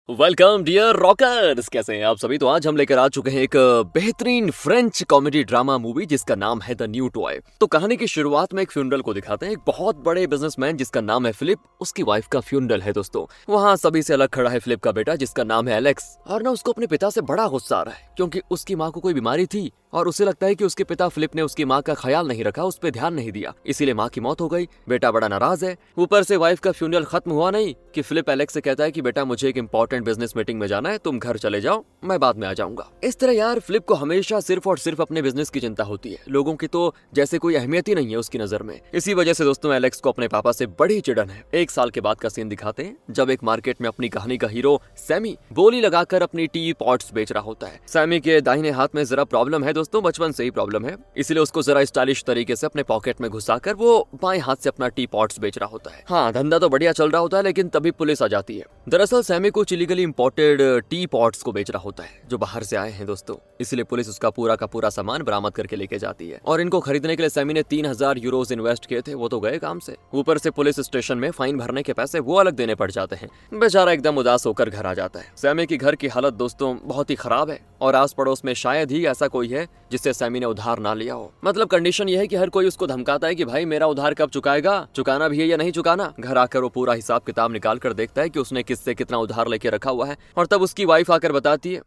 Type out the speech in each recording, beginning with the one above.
Welcome dear rockers, कैसे हैं आप सभी। तो आज हम लेकर आ चुके हैं एक बेहतरीन फ्रेंच कॉमेडी ड्रामा मूवी जिसका नाम है द न्यू टॉय। तो कहानी की शुरुआत में एक फ्यूनरल को दिखाते हैं। एक बहुत बड़े बिजनेसमैन जिसका नाम है फिलिप, उसकी वाइफ का फ्यूनरल है दोस्तों। वहाँ सभी से अलग खड़ा है फिलिप का बेटा जिसका नाम है एलेक्स। और ना उसको अपने पिता से बड़ा गुस्सा आ रहा है क्योंकि उसकी माँ को कोई बीमारी थी और उसे लगता है कि उसके पिता फिलिप ने उसकी माँ का ख्याल नहीं रखा, उस पर ध्यान नहीं दिया, इसीलिए माँ की मौत हो गई। बेटा बड़ा नाराज है। ऊपर से वाइफ का फ्यूनरल खत्म हुआ नहीं कि फिलिप एलेक्स से कहता है कि बेटा मुझे एक इंपॉर्टेंट बिजनेस मीटिंग में जाना है, तुम घर चले जाओ, मैं बाद में आ जाऊंगा। इस तरह यार फिलिप को हमेशा सिर्फ और सिर्फ अपने बिजनेस की चिंता होती है, लोगों की तो जैसे कोई अहमियत ही नहीं है उसकी नजर में। इसी वजह से दोस्तों एलेक्स को अपने पापा से बड़ी चिड़न है। एक साल के बाद का सीन दिखाते हैं जब एक मार्केट में अपनी कहानी का हीरो सैमी बोली लगाकर अपनी टी पॉट्स बेच रहा होता है। सैमी के दाहिने हाथ में जरा प्रॉब्लम है दोस्तों, बचपन से ही प्रॉब्लम है, इसलिए उसको जरा स्टाइलिश तरीके से अपने पॉकेट में घुसाकर वो बाएं हाथ से अपना टी पॉट्स बेच रहा होता है। हाँ, धंधा तो बढ़िया चल रहा होता है, लेकिन तभी पुलिस आ जाती है। दरअसल सैमी को इलीगली इंपोर्टेड टी पॉट्स को बेच रहा होता है जो बाहर से आए हैं दोस्तों, इसलिए पुलिस उसका पूरा का पूरा सामान बरामद करके लेके जाती है। और इनको खरीदने के लिए सैमी ने 3000 यूरोज इन्वेस्ट किए थे, वो तो गए काम से। ऊपर से पुलिस स्टेशन में फाइन भरने के पैसे वो अलग देने पड़ जाते हैं। बेचारा एकदम उदास होकर घर आ जाता है। सैमी की घर की हालत दोस्तों बहुत ही खराब है और आस पड़ोस में शायद ही ऐसा कोई है जिससे सैमी ने उधार ना लिया हो। मतलब कंडीशन ये है कि हर कोई उसको धमकाता है कि भाई मेरा उधार कब चुकाएगा, चुकाना भी है या नहीं चुकाना। घर आकर वो पूरा हिसाब किताब निकाल कर देखता है कि उसने किससे कितना उधार लेके रखा हुआ है। और तब उसकी वाइफ आकर बताती है,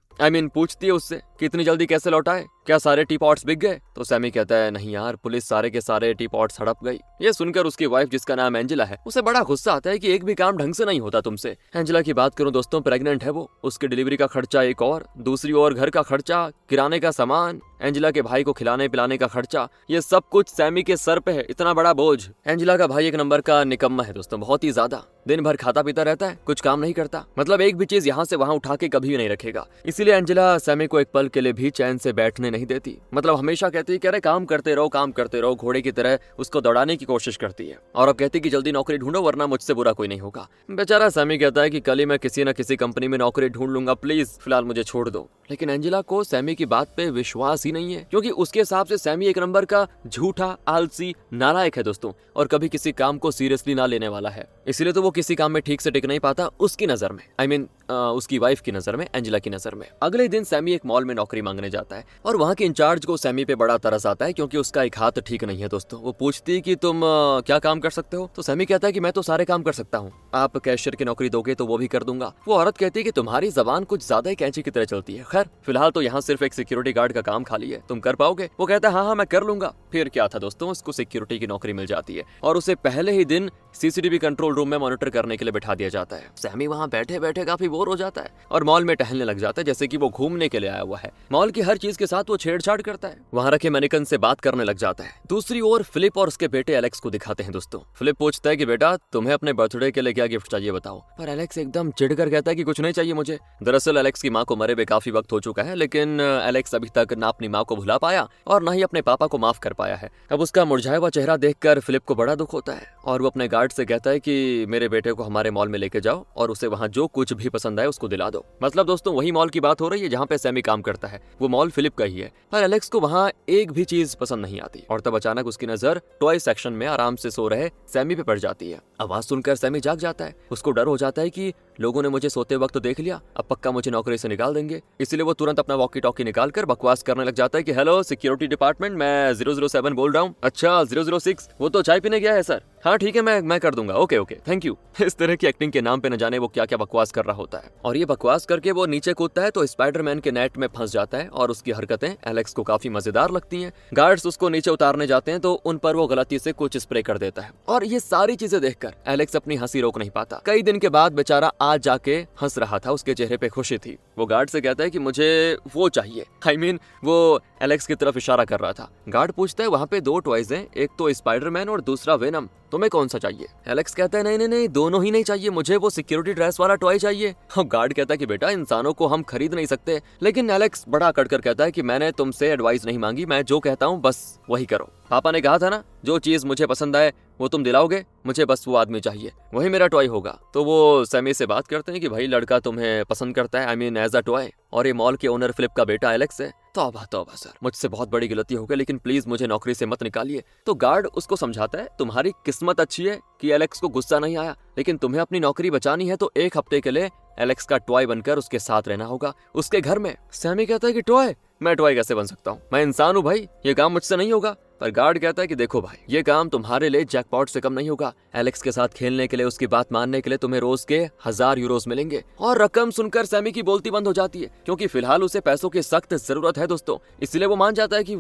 पूछती है उससे कि इतनी जल्दी कैसे लौटाए, क्या सारे टी पॉट्स बिक गए। तो सैमी कहता है नहीं यार, पुलिस सारे के सारे टी पॉट्स हड़प गई। ये सुनकर उसकी वाइफ जिसका नाम एंजेला है, उसे बड़ा गुस्सा आता है कि एक भी काम ढंग से नहीं होता तुमसे। एंजेला की बात करूं दोस्तों, प्रेग्नेंट है वो, उसकी डिलीवरी का खर्चा एक और, दूसरी ओर घर का खर्चा, किराने का सामान, एंजेला के भाई को खिलाने पिलाने का खर्चा, ये सब कुछ सैमी के सर पे है। इतना बड़ा बोझ। एंजेला का भाई एक नंबर का निकम्मा है दोस्तों, बहुत ही ज्यादा। दिन भर खाता पीता रहता है, कुछ काम नहीं करता, मतलब एक भी चीज यहाँ से वहाँ उठा के कभी भी नहीं रखेगा। इसीलिए एंजेला सैमी को एक पल के लिए भी चैन से बैठने नहीं देती। मतलब हमेशा कहती है कि अरे काम करते रहो, काम करते रहो, घोड़े की तरह उसको दौड़ाने की कोशिश करती है। और अब कहती है कि जल्दी नौकरी ढूंढो वरना मुझसे बुरा कोई नहीं होगा। बेचारा सैमी कहता है कि कल ही मैं किसी न किसी कंपनी में नौकरी ढूंढ लूंगा, प्लीज फिलहाल मुझे छोड़ दो। लेकिन एंजेला को सैमी की बात पे विश्वास ही नहीं है, क्योंकि उसके हिसाब से सैमी एक नंबर का झूठा, आलसी, नालायक है दोस्तों, और कभी किसी काम को सीरियसली ना लेने वाला है। इसलिए तो वो किसी काम में ठीक से टिक नहीं पाता उसकी नजर में, उसकी वाइफ की नजर में, एंजेला की नजर में। अगले दिन सैमी एक मॉल में नौकरी मांगने जाता है और वहाँ के इंचार्ज को सैमी पे बड़ा तरस आता है क्योंकि उसका एक हाथ ठीक नहीं है दोस्तों। वो पूछती है कि तुम क्या काम कर सकते हो। तो सैमी कहता है कि मैं तो सारे काम कर सकता हूँ, आप कैशियर की नौकरी दोगे तो वो भी कर दूंगा। वो औरत कहती है कि तुम्हारी जबान कुछ ज्यादा ही कैंची की तरह चलती है, खैर फिलहाल तो यहाँ सिर्फ एक सिक्योरिटी गार्ड का काम खाली है, तुम कर पाओगे। वो कहता है हाँ हाँ मैं कर लूंगा। फिर क्या था दोस्तों, उसको सिक्योरिटी की नौकरी मिल जाती है और उसे पहले ही दिन सीसीटीवी कंट्रोल रूम में मॉनिटर करने के लिए बिठा दिया जाता है। सैमी वहाँ बैठे बैठे काफी बोर हो जाता है और मॉल में टहलने लग जाता है जैसे कि वो घूमने के लिए आया हुआ है। मॉल की हर चीज के साथ वो छेड़छाड़ करता है, वहाँ रखे मैनिकन से बात करने लग जाता है। दूसरी ओर फिलिप और उसके बेटे एलेक्स को दिखाते हैं दोस्तों। फिलिप पूछता है कि बेटा तुम्हें अपने बर्थडे के लिए क्या गिफ्ट चाहिए बताओ, पर एलेक्स एकदम चिढ़कर कहता है कि कुछ नहीं चाहिए मुझे। दरअसल एलेक्स की माँ को मरे हुए काफी वक्त हो चुका है, लेकिन एलेक्स अभी तक ना अपनी माँ को भुला पाया और ना ही अपने पापा को माफ कर पाया है। अब उसका मुरझाया हुआ चेहरा देखकर फिलिप को बड़ा दुख होता है और वो अपने गार्ड से कहता है कि मेरे बेटे को हमारे मॉल में लेके जाओ और उसे वहाँ जो कुछ भी पसंद आए उसको दिला दो। मतलब दोस्तों वही मॉल की बात हो रही है जहाँ पे सैमी काम करता है, वो मॉल फिलिप का ही है। पर एलेक्स को वहाँ एक भी चीज पसंद नहीं आती और तब अचानक उसकी नजर टॉय सेक्शन में आराम से सो रहे सैमी पे पड़ जाती है। आवाज सुनकर सैमी जाग जाता है। उसको डर हो जाता है कि लोगों ने मुझे सोते वक्त देख लिया, अब पक्का मुझे नौकरी से निकाल देंगे। इसलिए वो तुरंत अपना वॉकी टॉकी निकालकर बकवास करने लग जाता है कि हेलो सिक्योरिटी डिपार्टमेंट, मैं 007 बोल रहा हूँ। अच्छा 006, वो तो चाय पीने गया है सर। हाँ ठीक है, मैं कर दूंगा, ओके ओके थैंक यू। इस तरह की एक्टिंग के नाम पे न जाने वो क्या क्या बकवास कर रहा होता है। और ये बकवास करके वो नीचे कूदता है तो स्पाइडरमैन के नेट में फंस जाता है और उसकी हरकतें एलेक्स को काफी मजेदार लगती हैं। गार्ड्स उसको नीचे उतारने जाते हैं तो उन पर वो गलती से कुछ स्प्रे कर देता है और ये सारी चीजें देखकर एलेक्स अपनी हंसी रोक नहीं पाता। कई दिन के बाद बेचारा आज जाके हंस रहा था, उसके चेहरे पे खुशी थी। वो गार्ड से कहता है कि मुझे वो चाहिए, वो एलेक्स की तरफ इशारा कर रहा था। गार्ड पूछता है वहाँ पे 2 टॉयज हैं, एक तो स्पाइडरमैन और दूसरा वेनम, तुम्हें कौन सा चाहिए। एलेक्स कहता है नहीं दोनों ही नहीं चाहिए, मुझे वो सिक्योरिटी ड्रेस वाला टॉय चाहिए। और गार्ड कहता है कि बेटा इंसानों को हम खरीद नहीं सकते। लेकिन एलेक्स बड़ा कड़कर कहता है कि मैंने तुमसे एडवाइस नहीं मांगी, मैं जो कहता हूँ बस वही करो। पापा ने कहा था ना जो चीज मुझे पसंद आए वो तुम दिलाओगे? मुझे बस वो आदमी चाहिए, वही मेरा टॉय होगा। तो वो सैमी से बात करते हैं कि भाई लड़का तुम्हें पसंद करता है, I mean as a toy, और ये मॉल के ओनर फिलिप का बेटा एलेक्स है। तौबा तौबा सर, मुझसे बहुत बड़ी गलती हो गई, लेकिन प्लीज मुझे नौकरी से मत निकालिए। तो गार्ड उसको समझाता है तुम्हारी किस्मत अच्छी है कि एलेक्स को गुस्सा नहीं आया, लेकिन तुम्हें अपनी नौकरी बचानी है तो 1 हफ्ते के लिए एलेक्स का टॉय बनकर उसके साथ रहना होगा, उसके घर में। सैमी कहता है कि टॉय? मैं टॉय कैसे बन सकता हूँ, मैं इंसान हूँ भाई, ये काम मुझसे नहीं होगा। पर गार्ड कहता है कि देखो भाई, ये काम तुम्हारे लिए जैकपॉट से कम नहीं होगा। एलेक्स के साथ खेलने के लिए, उसकी बात मानने के लिए तुम्हें रोज के 1000 यूरोस मिलेंगे। और रकम सुनकर सैमी की बोलती बंद हो जाती है, क्योंकि फिलहाल उसे पैसों की सख्त जरूरत है दोस्तों। इसलिए वो मान जाता है कि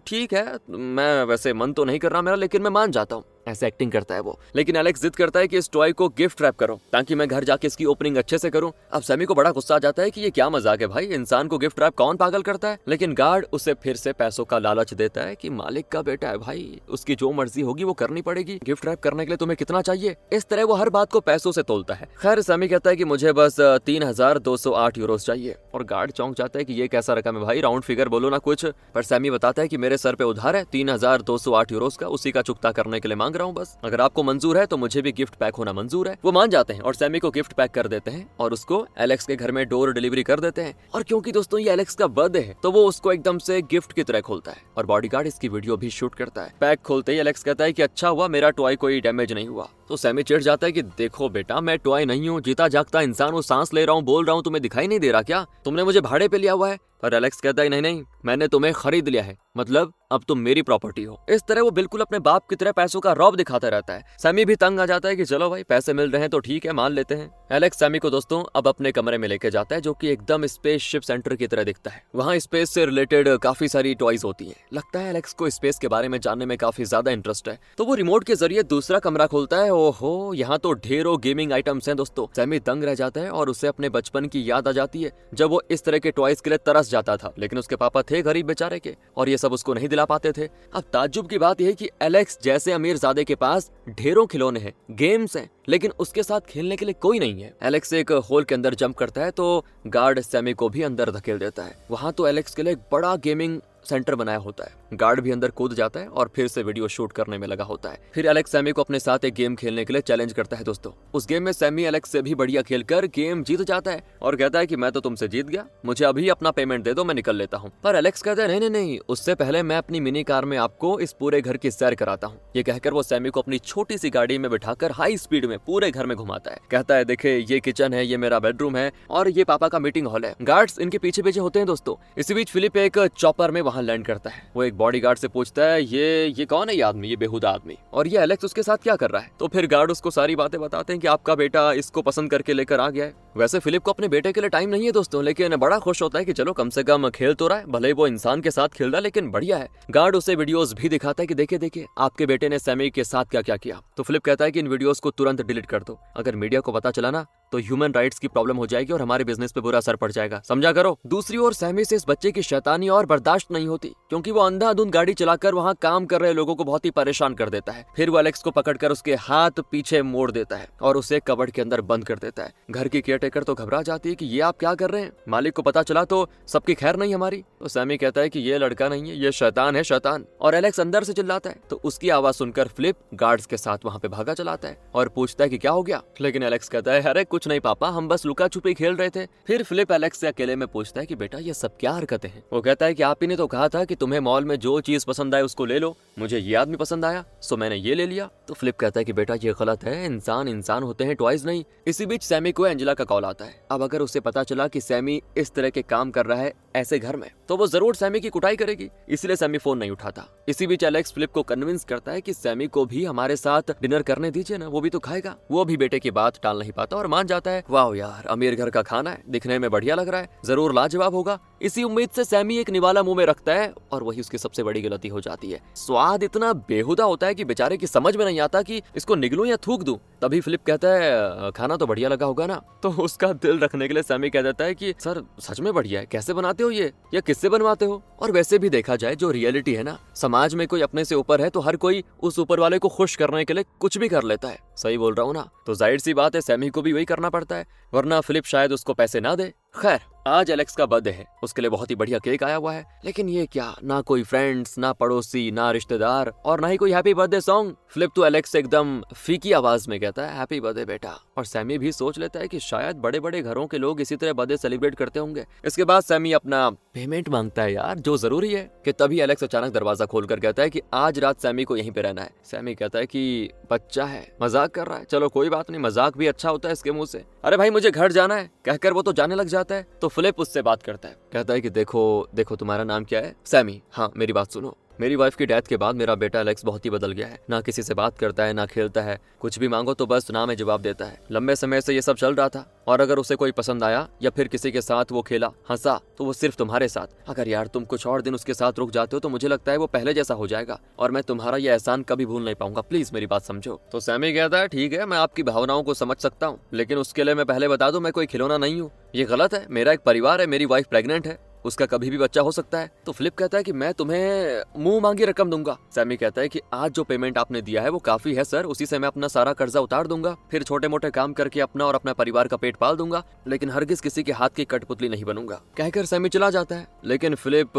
ठीक है, मैं वैसे मन तो नहीं कर रहा मेरा, लेकिन मैं मान जाता हूँ। ऐसे एक्टिंग करता है वो। लेकिन एलेक्स जिद करता है कि इस टॉय को गिफ्ट रैप करो ताकि मैं घर जाके इसकी ओपनिंग अच्छे से करूं। अब सैमी को बड़ा गुस्सा आ जाता है कि ये क्या मजाक है भाई, इंसान को गिफ्ट रैप कौन पागल करता है। लेकिन गार्ड उसे फिर से पैसों का लालच देता है कि मालिक का बेटा है भाई, उसकी जो मर्जी होगी वो करनी पड़ेगी, गिफ्ट रैप करने के लिए तुम्हें कितना चाहिए। इस तरह वो हर बात को पैसों से तोलता है। खैर सैमी कहता है कि मुझे बस 3208 यूरोस चाहिए। और गार्ड चौंक जाता है कि ये कैसा रकम है भाई, राउंड फिगर बोलो ना कुछ। पर सैमी बताता है कि मेरे सर पे उधार है 3208 यूरोस का, उसी का चुकता करने के लिए मांग रहा हूँ बस। अगर आपको मंजूर है तो मुझे भी गिफ्ट पैक होना मंजूर है। वो मान जाते हैं और सैमी को गिफ्ट पैक कर देते हैं और उसको एलेक्स के घर में डोर डिलीवरी कर देते हैं। और क्योंकि दोस्तों ये एलेक्स का बर्थडे है तो वो उसको एकदम से गिफ्ट की तरह खोलता है और बॉडीगार्ड इसकी वीडियो भी शूट करता है। पैक खोलते ही एलेक्स कहता है कि अच्छा हुआ मेरा टॉय कोई डैमेज नहीं हुआ। तो सैमी चिढ़ जाता है कि देखो बेटा, मैं टॉय नहीं हूँ, जीता जागता इंसान हूँ, सांस ले रहा हूँ, बोल रहा हूँ, तुम्हें दिखाई नहीं दे रहा क्या? तुमने मुझे भाड़े पे लिया हुआ है। पर एलेक्स कहता है नहीं, मैंने तुम्हें खरीद लिया है, मतलब अब तुम मेरी प्रॉपर्टी हो। इस तरह वो बिल्कुल अपने बाप की तरह पैसों का रौब दिखाता रहता है। सैमी भी तंग आ जाता है कि चलो भाई पैसे मिल रहे हैं तो ठीक है, मान लेते हैं। एलेक्स सैमी को दोस्तों अब अपने कमरे में लेके जाता है, जो कि एकदम स्पेसशिप सेंटर की तरह दिखता है। वहाँ स्पेस से रिलेटेड काफी सारी टॉयज होती हैं। लगता है एलेक्स को स्पेस के बारे में जानने में काफी ज्यादा इंटरेस्ट है, तो वो रिमोट के जरिए दूसरा कमरा खोलता है। ओहो, यहाँ तो ढेरों गेमिंग आइटम्स हैं दोस्तों। सैमी दंग रह जाता है और उसे अपने बचपन की याद आ जाती है, जब वो इस तरह के टॉयज के लिए तरस जाता था, लेकिन उसके पापा थे गरीब बेचारे के और ये सब उसको नहीं दिला पाते थे। अब ताज्जुब की बात यह है कि एलेक्स जैसे अमीरजादे के पास ढेरों खिलौने हैं, गेम्स हैं, लेकिन उसके साथ खेलने के लिए कोई नहीं है। एलेक्स एक होल के अंदर जंप करता है तो गार्ड सैमी को भी अंदर धकेल देता है। वहां तो एलेक्स के लिए एक बड़ा गेमिंग सेंटर बनाया होता है। गार्ड भी अंदर कूद जाता है और फिर से वीडियो शूट करने में लगा होता है। फिर एलेक्स सैमी को अपने साथ एक गेम खेलने के लिए चैलेंज करता है दोस्तों। उस गेम में सैमी एलेक्स से भी बढ़िया खेलकर गेम जीत जाता है और कहता है कि मैं तो तुमसे जीत गया, मुझे अभी अपना पेमेंट दे दो, मैं निकल लेता हूँ। पर एलेक्स कहता है नहीं, उससे पहले मैं अपनी मिनी कार में आपको इस पूरे घर की सैर कराता हूँ। ये कहकर वो सैमी को अपनी छोटी सी गाड़ी में बिठाकर हाई स्पीड में पूरे घर में घुमाता है। कहता है देखे, ये किचन है, ये मेरा बेडरूम है और ये पापा का मीटिंग हॉल है। गार्ड्स इनके पीछे पीछे होते हैं दोस्तों। इसी बीच फिलिप एक चॉपर में वहाँ लैंड करता है। वो एक बॉडीगार्ड से पूछता है ये कौन है ये आदमी, ये बेहुदा आदमी, और ये एलेक्स उसके साथ क्या कर रहा है। तो फिर गार्ड उसको सारी बातें बताते हैं कि आपका बेटा इसको पसंद करके लेकर आ गया है। वैसे फिलिप को अपने बेटे के लिए टाइम नहीं है दोस्तों, लेकिन बड़ा खुश होता है कि चलो कम से कम खेल तो रहा है, भले ही वो इंसान के साथ खेल रहा है लेकिन बढ़िया है। गार्ड उसे वीडियोस भी दिखाता है कि देखिए आपके बेटे ने सैमी के साथ क्या क्या किया। तो फिलिप कहता है कि इन वीडियोस को तुरंत डिलीट कर दो, अगर मीडिया को पता चला ना तो ह्यूमन राइट्स की प्रॉब्लम हो जाएगी और हमारे बिजनेस पे बुरा असर पड़ जाएगा, समझा करो। दूसरी ओर सैमी से इस बच्चे की शैतानी और बर्दाश्त नहीं होती, क्योंकि वो अंधाधुंध गाड़ी चलाकर वहाँ काम कर रहे लोगों को बहुत ही परेशान कर देता है। फिर वो एलेक्स को पकड़कर उसके हाथ पीछे मोड़ देता है और उसे कबर्ड के अंदर बंद कर देता है। घर की केयरटेकर तो घबरा जाती है कि ये आप क्या कर रहे हैं, मालिक को पता चला तो सबकी खैर नहीं हमारी। तो सैमी कहता है कि ये लड़का नहीं है, ये शैतान है, शैतान। और एलेक्स अंदर से चिल्लाता है तो उसकी आवाज सुनकर फिलिप गार्ड्स के साथ वहाँ पे भागा चलाता है और पूछता है कि क्या हो गया। लेकिन एलेक्स कहता है अरे कुछ नहीं पापा, हम बस लुका छुपी खेल रहे थे। फिर फिलिप एलेक्स से अकेले में पूछता है कि बेटा ये सब क्या हरकतें हैं। वो कहता है कि आप ही ने तो कहा था कि तुम्हें मॉल में जो चीज पसंद आए उसको ले लो, मुझे ये आदमी पसंद आया सो मैंने ये ले लिया। तो फिलिप कहता है कि बेटा ये गलत है, इंसान होते हैं, टॉयज नहीं। इसी बीच सैमी को एंजेला का कॉल आता है। अब अगर उसे पता चला कि सैमी इस तरह के काम कर रहा है ऐसे घर में तो वो जरूर सैमी की कुटाई करेगी, इसलिए सैमी फोन नहीं उठाता। इसी बीच एलेक्स फिलिप को कन्विंस करता है कि सैमी को भी हमारे साथ डिनर करने दीजिए ना, वो भी तो खाएगा। वो भी बेटे की बात टाल नहीं पाता और मान जाता है। वाह यार, अमीर घर का खाना है, दिखने में बढ़िया लग रहा है, जरूर लाजवाब होगा। इसी उम्मीद से सैमी एक निवाला मुंह में रखता है और वही उसकी सबसे बड़ी गलती हो जाती है। स्वाद इतना बेहुदा होता है कि बेचारे की समझ में नहीं आता कि इसको निगलूं या थूक दूं। तभी फिलिप कहता है खाना तो बढ़िया लगा होगा ना। तो उसका दिल रखने के लिए सैमी कह देता है कि सर सच में बढ़िया है, कैसे बनाते हो ये, या किससे बनवाते हो। और वैसे भी देखा जाए जो रियलिटी है ना, समाज में कोई अपने से ऊपर है तो हर कोई उस ऊपर वाले को खुश करने के लिए कुछ भी कर लेता है। सही बोल रहा हूँ ना। तो जाहिर सी बात है सैमी को भी वही करना पड़ता है, वरना फिलिप शायद उसको पैसे ना दे। खैर आज एलेक्स का बर्थडे है, उसके लिए बहुत ही बढ़िया केक आया हुआ है, लेकिन ये क्या, ना कोई फ्रेंड्स, ना पड़ोसी, ना रिश्तेदार और ना ही कोई हैप्पी बर्थडे सॉन्ग। फिलिप तो एलेक्स से एकदम फीकी आवाज में कहता है हैप्पी बर्थडे बेटा, और सैमी भी सोच लेता है कि शायद बड़े बड़े घरों के लोग इसी तरह बर्थडे सेलिब्रेट करते होंगे। इसके बाद सैमी अपना पेमेंट मांगता है यार, जो जरूरी है, कि तभी एलेक्स अचानक दरवाजा खोलकर कहता है कि आज रात सैमी को यहीं पे रहना है। सैमी कहता है कि बच्चा है, मजाक कर रहा है, चलो कोई बात नहीं, मजाक भी अच्छा होता है इसके मुंह से। अरे भाई मुझे घर जाना है कहकर वो तो जाने लग जाता है। तो फिलिप उससे बात करता है, कहता है कि देखो तुम्हारा नाम क्या है? सैमी। हाँ मेरी बात सुनो, मेरी वाइफ की डेथ के बाद मेरा बेटा एलेक्स बहुत ही बदल गया है, ना किसी से बात करता है, ना खेलता है, कुछ भी मांगो तो बस ना में जवाब देता है। लंबे समय से ये सब चल रहा था, और अगर उसे कोई पसंद आया या फिर किसी के साथ वो खेला हंसा तो वो सिर्फ तुम्हारे साथ। अगर यार तुम कुछ और दिन उसके साथ रुक जाते हो तो मुझे लगता है वो पहले जैसा हो जाएगा, और मैं तुम्हारा ये एहसान कभी भूल नहीं पाऊंगा, प्लीज मेरी बात समझो। तो सैमी कहता है ठीक है, मैं आपकी भावनाओं को समझ सकता हूँ, लेकिन उसके लिए मैं पहले बता दूं मैं कोई खिलौना नहीं हूँ, ये गलत है, मेरा एक परिवार है, मेरी वाइफ प्रेग्नेंट है, उसका कभी भी बच्चा हो सकता है। तो फिलिप कहता है कि मैं तुम्हें मुंह मांगी रकम दूंगा। सैमी कहता है कि आज जो पेमेंट आपने दिया है वो काफी है सर, उसी से मैं अपना सारा कर्जा उतार दूंगा, फिर छोटे मोटे काम करके अपना और अपना परिवार का पेट पाल दूंगा, लेकिन हरगिज किसी के हाथ की कठपुतली नहीं बनूंगा। कहकर सैमी चला जाता है, लेकिन फिलिप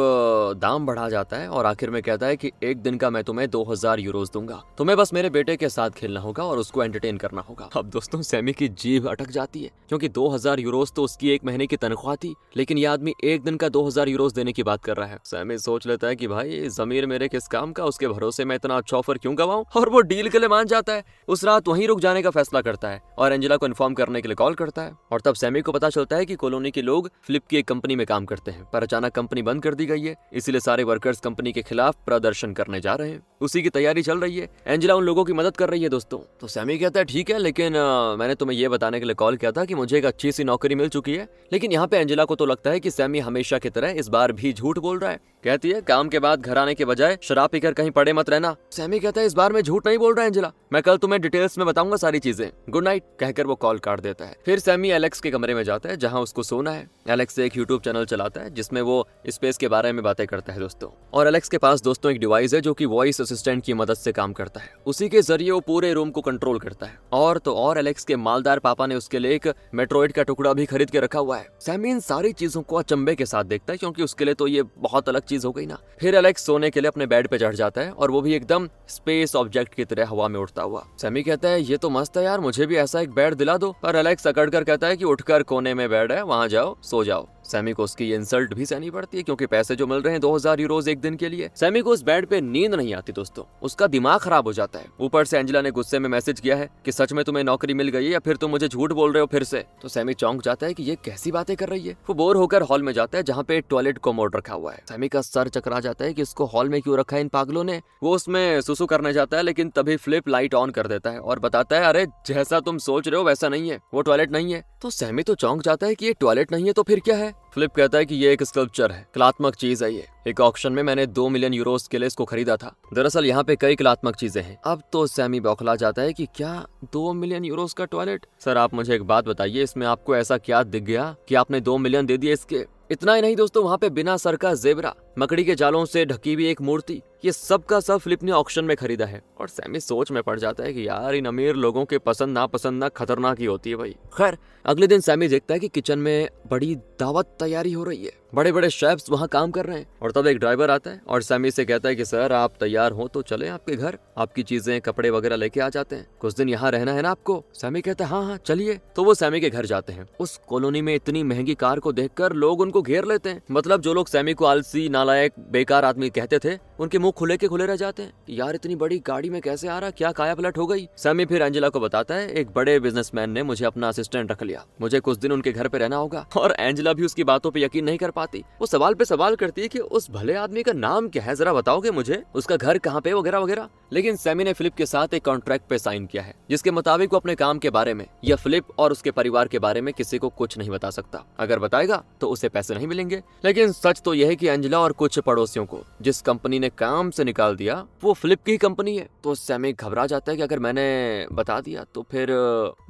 दाम बढ़ा जाता है और आखिर में कहता है कि एक दिन का मैं तुम्हें 2000 यूरोज दूंगा, तुम्हें बस मेरे बेटे के साथ खेलना होगा और उसको एंटरटेन करना होगा। अब दोस्तों सैमी की जीभ अटक जाती है, क्योंकि 2000 यूरोज तो उसकी एक महीने की तनख्वाह थी, लेकिन यह आदमी एक दिन का 2000 यूरोज देने की बात कर रहा है। सैमी सोच लेता है कि भाई जमीर मेरे किस काम का, उसके भरोसे मैं इतना अच्छा ऑफर क्यों गवाऊं, और वो डील के लिए मान जाता है। उस रात वहीं रुक जाने का फैसला करता है और एंजेला को इन्फॉर्म करने के लिए कॉल करता है। और तब सैमी को पता चलता है कि कॉलोनी के लोग फिलिप की एक कंपनी में काम करते हैं, पर अचानक कंपनी बंद कर दी गई है, इसलिए सारे वर्कर्स कंपनी के खिलाफ प्रदर्शन करने जा रहे हैं। उसी की तैयारी चल रही है, एंजेला उन लोगों की मदद कर रही है दोस्तों। तो सैमी कहता है ठीक है, लेकिन मैंने तुम्हें यह बताने के लिए कॉल किया था कि मुझे एक अच्छी सी नौकरी मिल चुकी है। लेकिन यहाँ पे एंजेला को तो लगता है कि सैमी हमेशा की तरह इस बार भी झूठ बोल रहा है। कहती है काम के बाद घर आने के बजाय शराब पीकर कहीं पड़े मत रहना। सैमी कहता है इस बार मैं झूठ नहीं बोल रहा एंजेला, मैं कल तुम्हें डिटेल्स में बताऊंगा सारी चीजें, गुड नाइट कहकर वो कॉल काट देता है। फिर सैमी एलेक्स के कमरे में जाता है जहां उसको सोना है। एलेक्स एक यूट्यूब चैनल चलाता है जिसमें वो स्पेस के बारे में बातें करता है दोस्तों, और एलेक्स के पास दोस्तों एक डिवाइस है जो कि वॉइस असिस्टेंट की मदद से काम करता है, उसी के जरिए वो पूरे रूम को कंट्रोल करता है। और तो और एलेक्स के मालदार पापा ने उसके लिए एक मेट्रोइड का टुकड़ा भी खरीद के रखा हुआ है। सैमी इन सारी चीजों को अचंभे के साथ देखता है, क्योंकि उसके लिए तो ये बहुत अलग चीज हो गई ना। फिर एलेक्स सोने के लिए अपने बेड पे चढ़ जाता है, और वो भी एकदम स्पेस ऑब्जेक्ट की तरह हवा में उड़ता हुआ। सैमी कहता है ये तो मस्त है यार, मुझे भी ऐसा एक बेड दिला दो, पर एलेक्स अकड़ कर कहता है कि उठकर कोने में बेड है, वहां जाओ सो जाओ। सैमी को उसकी इंसल्ट भी सहनी पड़ती है, क्योंकि पैसे जो मिल रहे हैं 2000 यूरोज एक दिन के लिए। सैमी को उस बेड पे नींद नहीं आती दोस्तों, उसका दिमाग खराब हो जाता है। ऊपर से एंजेला ने गुस्से में मैसेज किया है कि सच में तुम्हें नौकरी मिल गई है या फिर तुम मुझे झूठ बोल रहे हो फिर से। तो सैमी चौंक जाता है कि ये कैसी बातें कर रही है। वो बोर होकर हॉल में जाता है जहाँ पे टॉयलेट कोमोड रखा हुआ है। सैमी का सर चकरा जाता है कि इसको हॉल में क्यों रखा है इन पागलों ने। वो उसमें सुसु करने जाता है, लेकिन तभी फिलिप लाइट ऑन कर देता है और बताता है अरे जैसा तुम सोच रहे हो वैसा नहीं है, वो टॉयलेट नहीं है। तो सैमी तो चौंक जाता है कि ये टॉयलेट नहीं है तो फिर क्या है। फिलिप कहता है कि ये एक स्कल्पचर है, कलात्मक चीज है, ये एक ऑक्शन में मैंने 2 मिलियन यूरोस के लिए इसको खरीदा था। दरअसल यहाँ पे कई कलात्मक चीजें हैं। अब तो सैमी बौखला जाता है कि क्या 2 मिलियन यूरोस का टॉयलेट? सर आप मुझे एक बात बताइए, इसमें आपको ऐसा क्या दिख गया कि आपने 2 मिलियन दे दिए इसके? इतना ही नहीं दोस्तों, वहाँ पे बिना सर का जेबरा, मकड़ी के जालों से ढकी हुई एक मूर्ति, ये सब का सब फिलिप ने ऑक्शन में खरीदा है। और सैमी सोच में पड़ जाता है कि यार इन अमीर लोगों के पसंद नापसंद ना खतरनाक ही होती है भाई। खैर अगले दिन सैमी देखता है कि किचन में बड़ी दावत तैयारी हो रही है, बड़े बड़े शेफ्स वहाँ काम कर रहे हैं। और तब एक ड्राइवर आता है और सैमी से कहता है कि सर आप तैयार हो तो चले आपके घर, आपकी चीजें कपड़े वगैरह लेके आ जाते हैं, कुछ दिन यहाँ रहना है ना आपको। सैमी कहता है हाँ हाँ चलिए। तो वो सैमी के घर जाते हैं। उस कॉलोनी में इतनी महंगी कार को देखकर लोग उनको घेर लेते हैं। मतलब जो लोग सैमी को आलसी, नालायक, बेकार आदमी कहते थे, उनके मुंह खुले के खुले रह जाते हैं। यार इतनी बड़ी गाड़ी में कैसे आ रहा, क्या काया पलट हो गई। सैमी फिर एंजेला को बताता है एक बड़े बिजनेसमैन ने मुझे अपना असिस्टेंट रख लिया, मुझे कुछ दिन उनके घर पे रहना होगा। और एंजेला भी उसकी बातों पे यकीन नहीं कर पाती। वो सवाल पे सवाल करती है कि उस भले आदमी का नाम क्या है, जरा बताओगे मुझे, उसका घर कहाँ पे वगैरह वगैरह। लेकिन सैमी ने फिलिप के साथ एक कॉन्ट्रैक्ट पे साइन किया है, जिसके मुताबिक वो अपने काम के बारे में या फिलिप और उसके परिवार के बारे में किसी को कुछ नहीं बता सकता। अगर बताएगा तो उसे पैसे नहीं मिलेंगे। लेकिन सच तो यह है कि एंजेला और कुछ पड़ोसियों को जिस कंपनी ने ने काम से निकाल दिया वो फिलिप की कंपनी है। तो सैमी घबरा जाता है कि अगर मैंने बता दिया तो फिर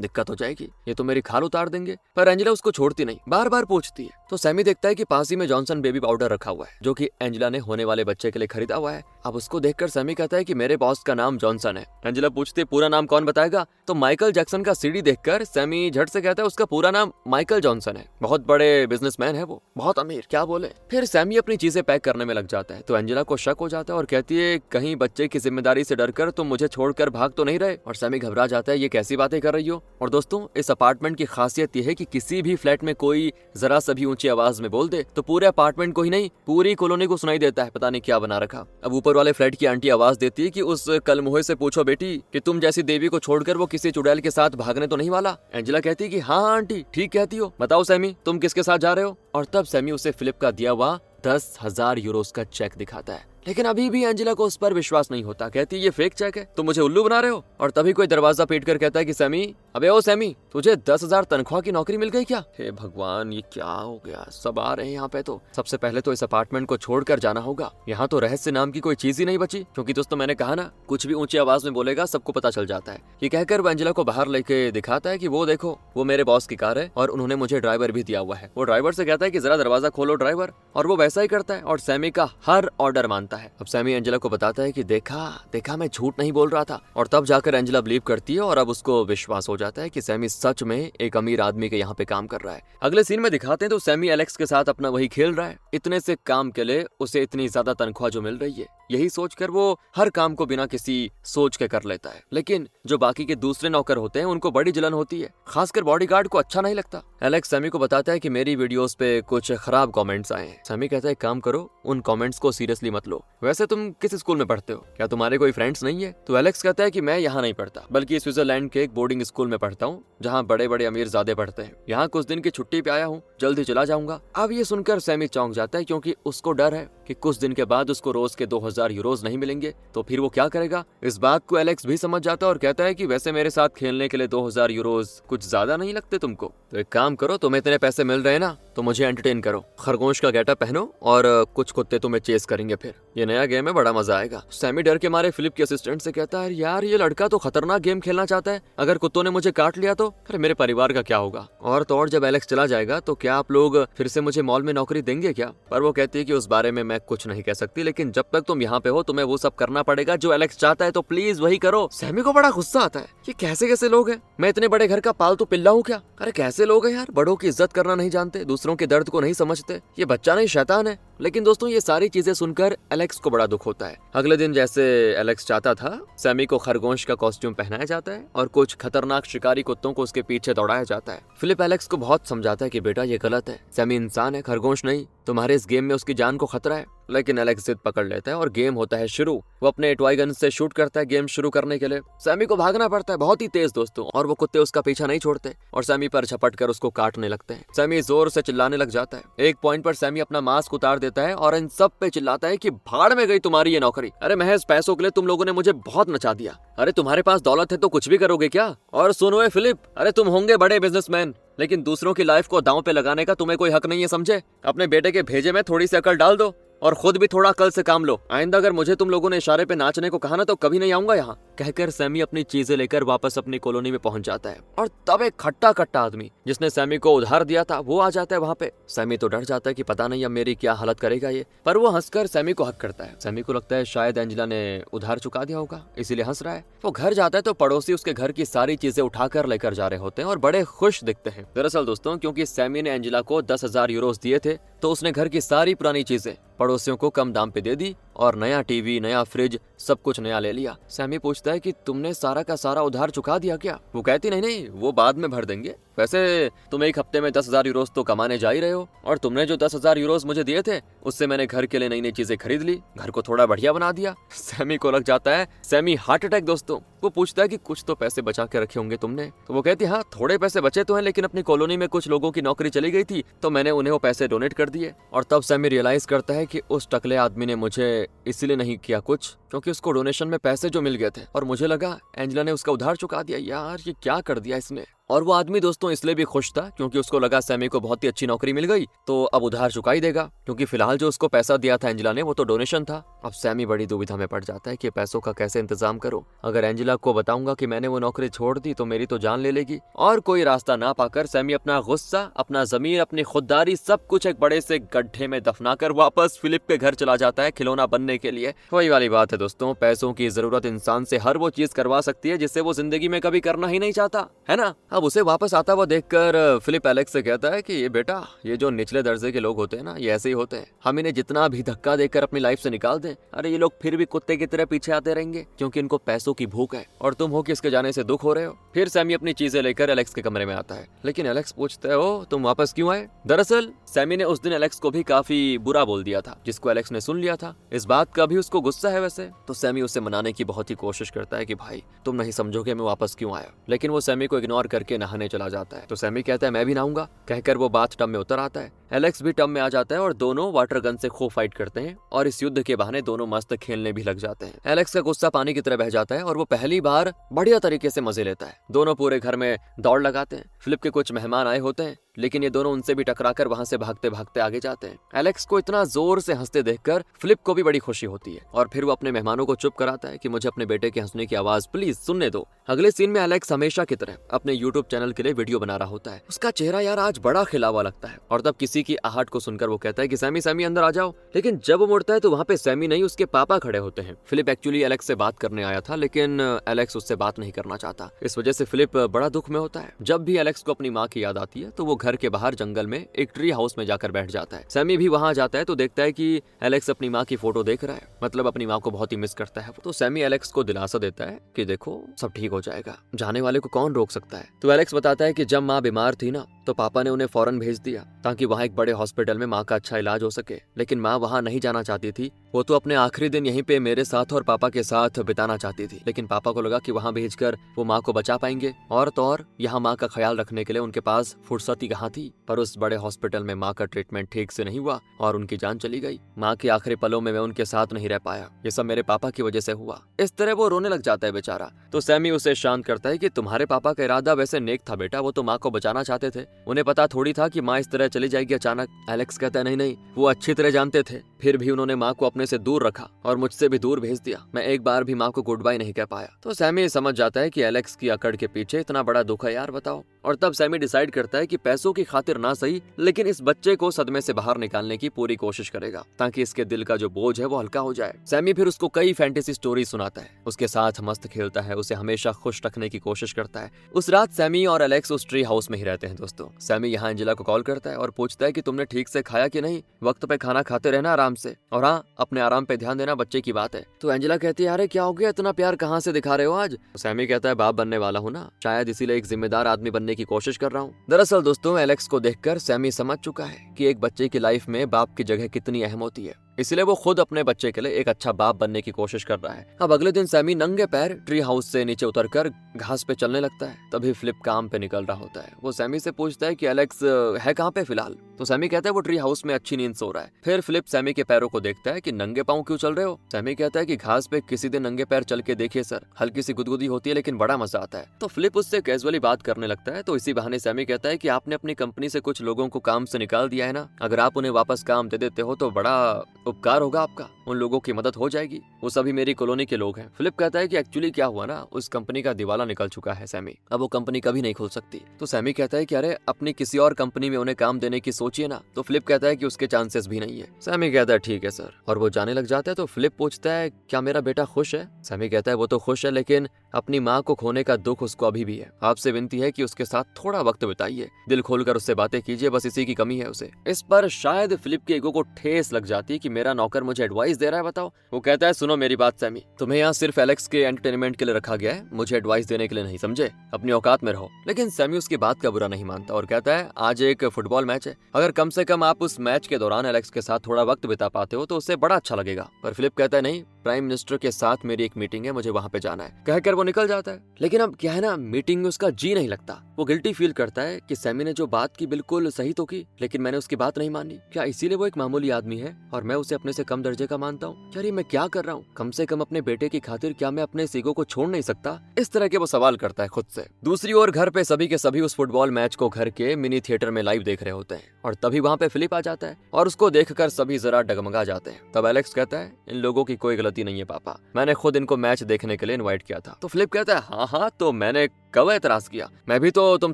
दिक्कत हो जाएगी, ये तो मेरी खाल उतार देंगे। पर एंजेला उसको छोड़ती नहीं, बार बार पूछती है। तो सैमी देखता है कि पास ही में जॉनसन बेबी पाउडर रखा हुआ है जो कि एंजेला ने होने वाले बच्चे के लिए खरीदा हुआ है। अब उसको देखकर सैमी कहता है कि मेरे बॉस का नाम जॉनसन है। एंजेला पूछती है पूरा नाम कौन बताएगा? तो माइकल जैक्सन का सीडी देखकर सैमी झट से कहता है उसका पूरा नाम माइकल जॉनसन है, बहुत बड़े बिजनेसमैन है वो, बहुत अमीर, क्या बोले। फिर सैमी अपनी चीजें पैक करने में लग जाता है। तो एंजेला को शक हो जाता है और कहती है कहीं बच्चे की जिम्मेदारी से डरकर तुम मुझे छोड़कर भाग तो नहीं रहे। और सैमी घबरा जाता है, ये कैसी बातें कर रही हो। और दोस्तों इस अपार्टमेंट की खासियत ये है कि किसी भी फ्लैट में कोई जरा सा भी ऊंची आवाज में बोल दे तो पूरे अपार्टमेंट को ही नहीं पूरी कॉलोनी को सुनाई देता है। पता नहीं क्या बना रखा। अब ऊपर वाले फ्लैट की आंटी आवाज देती है कि उस कलमुहे से पूछो बेटी कि तुम जैसी देवी को छोड़कर वो किसी चुड़ैल के साथ भागने तो नहीं वाला। एंजेला कहती है कि हाँ आंटी ठीक कहती हो, बताओ सैमी तुम किसके साथ जा रहे हो। और तब सैमी उसे फिलिप का दिया हुआ 10,000 यूरोस का चेक दिखाता है। लेकिन अभी भी एंजेला को उस पर विश्वास नहीं होता, कहती है ये फेक चेक है, तुम मुझे उल्लू बना रहे हो। और तभी कोई दरवाजा पीट कर कहता है कि सैमी, अबे ओ सैमी, तुझे 10,000 तनख्वाह की नौकरी मिल गई क्या? हे भगवान ये क्या हो गया, सब आ रहे हैं यहाँ पे। तो सबसे पहले तो इस अपार्टमेंट को छोड़कर जाना होगा, यहाँ तो रहस्य नाम की कोई चीज ही नहीं बची। क्योंकि दोस्तों मैंने कहा ना कुछ भी ऊंची आवाज में बोलेगा सबको पता चल जाता है। ये कहकर वो एंजेला को बाहर लेके दिखाता है कि वो देखो वो मेरे बॉस की कार है और उन्होंने मुझे ड्राइवर भी दिया हुआ है। वो ड्राइवर से कहता है कि जरा दरवाजा खोलो ड्राइवर, और वो वैसा ही करता है और सैमी का हर ऑर्डर मानता है। अब सैमी एंजेला को बताता है कि देखा मैं झूठ नहीं बोल रहा था। और तब जाकर एंजेला बिलीव करती है और अब उसको विश्वास हो जाता है कि सैमी सच में एक अमीर आदमी के यहाँ पे काम कर रहा है। अगले सीन में दिखाते हैं तो सैमी एलेक्स के साथ अपना वही खेल रहा है। इतने से काम के लिए उसे इतनी ज्यादा तनख्वाह जो मिल रही है, यही सोचकर वो हर काम को बिना किसी सोच के कर लेता है। लेकिन जो बाकी के दूसरे नौकर होते हैं उनको बड़ी जलन होती है, खासकर बॉडीगार्ड को अच्छा नहीं लगता। एलेक्स सैमी को बताता है कि मेरी वीडियोस पे कुछ खराब कमेंट्स आए हैं। सैमी कहता है काम करो, उन कमेंट्स को सीरियसली मत लो। वैसे तुम किस स्कूल में पढ़ते हो, क्या तुम्हारे कोई फ्रेंड्स नहीं है? तो एलेक्स कहता है कि मैं यहाँ नहीं पढ़ता बल्कि स्विट्जरलैंड के एक बोर्डिंग स्कूल में पढ़ता हूँ जहाँ बड़े बड़े अमीर ज़्यादा पढ़ते हैं। यहाँ कुछ दिन की छुट्टी पे आया हूँ, जल्दी चला जाऊंगा। अब ये सुनकर सैमी चौंक जाता है क्योंकि उसको डर है कि कुछ दिन के बाद उसको रोज के 2,000 यूरोज नहीं मिलेंगे तो फिर वो क्या करेगा। इस बात को एलेक्स भी समझ जाता है और कहता है कि वैसे मेरे साथ खेलने के लिए 2,000 यूरोज कुछ ज्यादा नहीं लगते तुमको? तो एक काम करो, तुम्हें इतने पैसे मिल रहे हैं ना तो मुझे एंटरटेन करो, खरगोश का गेटअप पहनो और कुछ कुत्ते तुम्हें चेस करेंगे, फिर ये नया गेम है, बड़ा मजा आएगा। सैमी डर के मारे फिलिप के असिस्टेंट से कहता है यार ये लड़का तो खतरनाक गेम खेलना चाहता है, अगर कुत्तों ने मुझे काट लिया तो फिर मेरे परिवार का क्या होगा। और तो और जब एलेक्स चला जाएगा तो क्या आप लोग फिर से मुझे मॉल में नौकरी देंगे क्या? पर वो कहती है कि उस बारे में मैं कुछ नहीं कह सकती, लेकिन जब तक तुम यहाँ पे हो तुम्हें वो सब करना पड़ेगा जो एलेक्स चाहता है, तो प्लीज वही करो। सैमी को बड़ा गुस्सा आता है, ये कैसे कैसे लोग हैं, मैं इतने बड़े घर का पालतू पिल्ला हूँ क्या? अरे कैसे लोग हैं यार, बड़ों की इज्जत करना नहीं जानते, दूसरों के दर्द को नहीं समझते, ये बच्चा नहीं शैतान है। लेकिन दोस्तों ये सारी चीजें सुनकर एलेक्स को बड़ा दुख होता है। अगले दिन जैसे एलेक्स चाहता था, सैमी को खरगोश का कॉस्ट्यूम पहनाया जाता है और कुछ खतरनाक शिकारी कुत्तों को उसके पीछे दौड़ाया जाता है। फिलिप एलेक्स को बहुत समझाता है कि बेटा ये गलत है, सैमी इंसान है, खरगोश नहीं, तुम्हारे इस गेम में उसकी जान को खतरा है। लेकिन एलेक्स जिद पकड़ लेता है और गेम होता है शुरू। वो अपने टॉय गन से शूट करता है गेम शुरू करने के लिए। सैमी को भागना पड़ता है बहुत ही तेज दोस्तों, और वो कुत्ते उसका पीछा नहीं छोड़ते और सैमी पर झपट कर उसको काटने लगते हैं। सैमी जोर से चिल्लाने लग जाता है। एक पॉइंट पर सैमी अपना मास्क उतार देता है और इन सब पे चिल्लाता है कि भाड़ में गई तुम्हारी ये नौकरी, अरे महज पैसों के लिए तुम लोगों ने मुझे बहुत नचा दिया, अरे तुम्हारे पास दौलत है तो कुछ भी करोगे क्या? और सुनो फिलिप, अरे तुम होंगे बड़े बिजनेसमैन, लेकिन दूसरों की लाइफ को दांव पे लगाने का तुम्हें कोई हक नहीं है, समझे? अपने बेटे के भेजे में थोड़ी सी अकल डाल दो और खुद भी थोड़ा अकल से काम लो। आइंदा अगर मुझे तुम लोगों ने इशारे पे नाचने को कहा ना तो कभी नहीं आऊंगा यहाँ। कहकर सैमी अपनी चीजें लेकर वापस अपनी कॉलोनी में पहुंच जाता है और तब एक खट्टा कट्टा आदमी जिसने सैमी को उधार दिया था वो आ जाता है वहाँ पे। सैमी तो डर जाता है कि पता नहीं अब मेरी क्या हालत करेगा ये, पर वो हंसकर सैमी को हक करता है। सैमी को लगता है शायद एंजेला ने उधार चुका दिया होगा इसीलिए हंस रहा है। वो घर जाता है तो पड़ोसी उसके घर की सारी चीजें उठाकर लेकर जा रहे होते हैं और बड़े खुश दिखते हैं। दरअसल दोस्तों क्योंकि सैमी ने एंजेला को 10,000 यूरोस दिए थे तो उसने घर की सारी पुरानी चीजें पड़ोसियों को कम दाम पे दे दी और नया टीवी, नया फ्रिज, सब कुछ नया ले लिया। सैमी पूछता है कि तुमने सारा का सारा उधार चुका दिया क्या? वो कहती नहीं वो बाद में भर देंगे, वैसे तुम एक हफ्ते में 10,000 यूरोस तो कमाने जा ही रहे हो और तुमने जो 10,000 यूरोस मुझे दिए थे उससे मैंने घर के लिए नई नई चीजें खरीद ली, घर को थोड़ा बढ़िया बना दिया। सैमी को लग जाता है, सैमी हार्ट अटैक दोस्तों। वो पूछता है कि कुछ तो पैसे बचा के रखे होंगे तुमने? तो वो कहती हाँ थोड़े पैसे बचे तो हैं, लेकिन अपनी कॉलोनी में कुछ लोगों की नौकरी चली गई थी तो मैंने उन्हें वो पैसे डोनेट कर दिए। और तब सैमी रियलाइज करता है कि उस टकले आदमी ने मुझे इसलिए नहीं किया कुछ क्योंकि उसको डोनेशन में पैसे जो मिल गए थे और मुझे लगा एंजेला ने उसका उधार चुका दिया। यार ये क्या कर दिया इसने। और वो आदमी दोस्तों इसलिए भी खुश था क्योंकि उसको लगा सैमी को बहुत ही अच्छी नौकरी मिल गई तो अब उधार चुका ही देगा, क्योंकि फिलहाल जो उसको पैसा दिया था एंजेला ने वो तो डोनेशन था अब सैमी बड़ी दुविधा में पड़ जाता है कि पैसों का कैसे इंतजाम करूं। अगर एंजेला को बताऊंगा कि मैंने वो नौकरी छोड़ दी तो मेरी तो जान ले लेगी। और कोई रास्ता ना पाकर सैमी अपना गुस्सा, अपना ज़मीर, अपनी खुददारी सब कुछ एक बड़े से गड्ढे में दफनाकर वापस फिलिप के घर चला जाता है खिलौना बनने के लिए। वही वाली बात है दोस्तों, पैसों की जरूरत इंसान से हर वो चीज करवा सकती है जिससे वो जिंदगी में कभी करना ही नहीं चाहता, है ना। अब उसे वापस आता हुआ देखकर फिलिप एलेक्स से कहता है कि ये बेटा, ये जो निचले दर्जे के लोग होते हैं ना, ये ऐसे ही होते हैं। हम इन्हें जितना भी धक्का देकर अपनी लाइफ से निकाल दें, अरे ये लोग फिर भी कुत्ते की तरह पीछे आते रहेंगे क्योंकि इनको पैसों की भूख है और तुम हो कि इसके जाने से दुख हो रहे हो। फिर सैमी अपनी चीजें लेकर एलेक्स के कमरे में आता है, लेकिन एलेक्स पूछता है, ओ तुम वापस क्यों आए? दरअसल सैमी ने उस दिन एलेक्स को भी काफी बुरा बोल दिया था, जिसको एलेक्स ने सुन लिया था। इस बात का भी उसको गुस्सा है वैसे। तो सैमी उसे मनाने की बहुत ही कोशिश करता है कि भाई तुम नहीं समझोगे मैं वापस क्यों आया, लेकिन वो सैमी को इग्नोर करके नहाने चला जाता है। तो सैमी कहता है मैं भी नहाऊंगा, कहकर वो बाथ टब में उतर आता है। एलेक्स भी टब में आ जाता है और दोनों वाटर गन से खूब फाइट करते हैं और इस युद्ध के बहाने दोनों मस्त खेलने भी लग जाते हैं। एलेक्स का गुस्सा पानी की तरह बह जाता है और वो पहली बार बढ़िया तरीके से मजे लेता है। दोनों पूरे घर में दौड़ लगाते हैं। फिलिप के कुछ मेहमान आए होते हैं, लेकिन ये दोनों उनसे भी टकराकर वहां से भागते भागते आगे जाते हैं। एलेक्स को इतना जोर से हंसते देखकर फिलिप को भी बड़ी खुशी होती है और फिर वो अपने मेहमानों को चुप कराता है कि मुझे अपने बेटे के हंसने की आवाज प्लीज सुनने दो। अगले सीन में एलेक्स हमेशा की तरह अपने यूट्यूब चैनल के लिए वीडियो बना रहा होता है। उसका चेहरा यार आज बड़ा खिला हुआ लगता है और तब किसी की आहट को सुनकर वो कहता है कि सैमी सैमी अंदर आ जाओ। लेकिन जब वो मुड़ता है तो वहाँ पे सैमी नहीं, उसके पापा खड़े होते हैं। फिलिप एक्चुअली एलेक्स से बात करने आया था, लेकिन एलेक्स उससे बात नहीं करना चाहता। इस वजह से फिलिप बड़ा दुख में होता है। जब भी एलेक्स को अपनी माँ की याद आती है तो वो घर के बाहर जंगल में एक ट्री हाउस में जाकर बैठ जाता है। सैमी भी वहां जाता है तो देखता है कि एलेक्स अपनी माँ की फोटो देख रहा है, मतलब अपनी माँ को बहुत ही मिस करता है। तो सैमी एलेक्स को दिलासा देता है कि देखो सब ठीक हो जाएगा, जाने वाले को कौन रोक सकता है। तो एलेक्स बताता है कि जब माँ बीमार थी ना तो पापा ने उन्हें फौरन भेज दिया ताकि वहाँ एक बड़े हॉस्पिटल में माँ का अच्छा इलाज हो सके, लेकिन माँ वहाँ नहीं जाना चाहती थी। वो तो अपने आखिरी दिन यहीं पे मेरे साथ और पापा के साथ बिताना चाहती थी, लेकिन पापा को लगा कि वहाँ भेजकर वो माँ को बचा पाएंगे और तो और यहाँ माँ का ख्याल रखने के लिए उनके पास फुर्सत ही कहाँ थी। पर उस बड़े हॉस्पिटल में माँ का ट्रीटमेंट ठीक से नहीं हुआ और उनकी जान चली गई। माँ के आखिरी पलों में मैं उनके साथ नहीं रह पाया, ये सब मेरे पापा की वजह से हुआ। इस तरह वो रोने लग जाता है बेचारा। तो सैमी उसे शांत करता है कि तुम्हारे पापा का इरादा वैसे नेक था बेटा, वो तो माँ को बचाना चाहते थे, उन्हें पता थोड़ी था कि माँ इस तरह चली जाएगी अचानक। एलेक्स कहता है नहीं नहीं, वो अच्छी तरह जानते थे, फिर भी उन्होंने माँ को अपने से दूर रखा और मुझसे भी दूर भेज दिया। मैं एक बार भी माँ को गुड बाय नहीं कह पाया। तो सैमी समझ जाता है कि एलेक्स की अकड़ के पीछे इतना बड़ा दुख है यार, बताओ। और तब सैमी डिसाइड करता है कि पैसों की खातिर ना सही, लेकिन इस बच्चे को सदमे से बाहर निकालने की पूरी कोशिश करेगा ताकि इसके दिल का जो बोझ है वो हल्का हो जाए। सैमी फिर उसको कई फैंटेसी स्टोरी सुनाता है, उसके साथ मस्त खेलता है, उसे हमेशा खुश रखने की कोशिश करता है। उस रात सैमी और एलेक्स उस ट्री हाउस में ही रहते हैं दोस्तों। सैमी यहाँ एंजेला को कॉल करता है और पूछता है कि तुमने ठीक से खाया कि नहीं, वक्त पे खाना खाते रहना आराम से, और हाँ अपने आराम पे ध्यान देना, बच्चे की बात है। तो एंजेला कहती है अरे क्या हो गया, इतना प्यार कहाँ से दिखा रहे हो आज? तो सैमी कहता है बाप बनने वाला हूँ ना, शायद इसीलिए एक जिम्मेदार आदमी बनने की कोशिश कर रहा हूँ। दरअसल दोस्तों एलेक्स को देखकर सैमी समझ चुका है कि एक बच्चे की लाइफ में बाप की जगह कितनी अहम होती है, इसलिए वो खुद अपने बच्चे के लिए एक अच्छा बाप बनने की कोशिश कर रहा है। अब अगले दिन सैमी नंगे पैर ट्री हाउस से नीचे उतरकर घास पे चलने लगता है। तभी फिलिप काम पे निकल रहा होता है। वो सैमी से पूछता है कि एलेक्स है कहाँ पे फिलहाल? तो सैमी कहता है वो ट्री हाउस में अच्छी नींद सो रहा है। फिर फिलिप सैमी के पैरों को देखता है कि नंगे पाँव क्यों चल रहे हो? सैमी कहता है कि घास पे किसी दिन नंगे पैर चल के देखिए सर, हल्की सी गुदगुदी होती है लेकिन बड़ा मजा आता है। तो फिलिप उससे कैजुअली बात करने लगता है। तो इसी बहाने सैमी कहता है कि आपने अपनी कंपनी से कुछ लोगों को काम से निकाल दिया है ना, अगर आप उन्हें वापस काम दे देते हो तो बड़ा उपकार होगा आपका, उन लोगों की मदद हो जाएगी, वो सभी मेरी कॉलोनी के लोग हैं। फिलिप कहता है कि एक्चुअली क्या हुआ ना, उस कंपनी का दिवाला निकल चुका है सैमी, अब वो कंपनी कभी नहीं खुल सकती। तो सैमी कहता है कि अरे अपनी किसी और कंपनी में उन्हें काम देने की सोचिए ना। तो फिलिप कहता है कि उसके चांसेस भी नहीं है। सैमी कहता है ठीक है सर, और वो जाने लग जाता है। तो फिलिप पूछता है क्या मेरा बेटा खुश है? सैमी कहता है वो तो खुश है, लेकिन अपनी माँ को खोने का दुख उसको अभी भी है। आपसे विनती है कि उसके साथ थोड़ा वक्त बिताइए, दिल खोलकर उससे बातें कीजिए, बस इसी की कमी है उसे। इस पर शायद फिलिप के ईगो को ठेस लग जाती है कि मेरा नौकर मुझे एडवाइस दे रहा है, बताओ। वो कहता है सुनो मेरी बात सैमी, तुम्हें यहाँ सिर्फ एलेक्स के एंटरटेनमेंट के लिए रखा गया है, मुझे एडवाइस देने के लिए नहीं, समझे? अपनी औकात में रहो। लेकिन सैमी उसकी बात का बुरा नहीं मानता और कहता है आज एक फुटबॉल मैच है, अगर कम से कम आप उस मैच के दौरान एलेक्स के साथ थोड़ा वक्त बिता पाते हो तो उससे बड़ा अच्छा लगेगा। पर फिलिप कहता है नहीं, प्राइम मिनिस्टर के साथ मेरी एक मीटिंग है, मुझे वहां पे जाना है, कहकर वो निकल जाता है। लेकिन अब क्या है ना, मीटिंग में उसका जी नहीं लगता। वो गिल्टी फील करता है कि सैमी ने जो बात की बिल्कुल सही तो की, लेकिन मैंने उसकी बात नहीं मानी। क्या इसीलिए वो एक मामूली आदमी है और मैं उसे अपने से कम दर्जे का मानता हूँ? यार ये मैं क्या कर रहा हूँ? कम से कम अपने बेटे की खातिर क्या मैं अपने ईगो को छोड़ नहीं सकता? इस तरह के वो सवाल करता है खुद से। दूसरी ओर घर पे सभी के सभी उस फुटबॉल मैच को घर के मिनी थिएटर में लाइव देख रहे होते हैं और तभी वहाँ पे फिलिप आ जाता है और उसको देखकर सभी जरा डगमगा जाते हैं। तब एलेक्स कहता है, इन लोगों की कोई गलती नहीं है पापा, मैंने खुद इनको मैच देखने के लिए इनवाइट किया था। तो फिलिप कहता है, हाँ तो मैंने कब एतराज किया, मैं भी तो तुम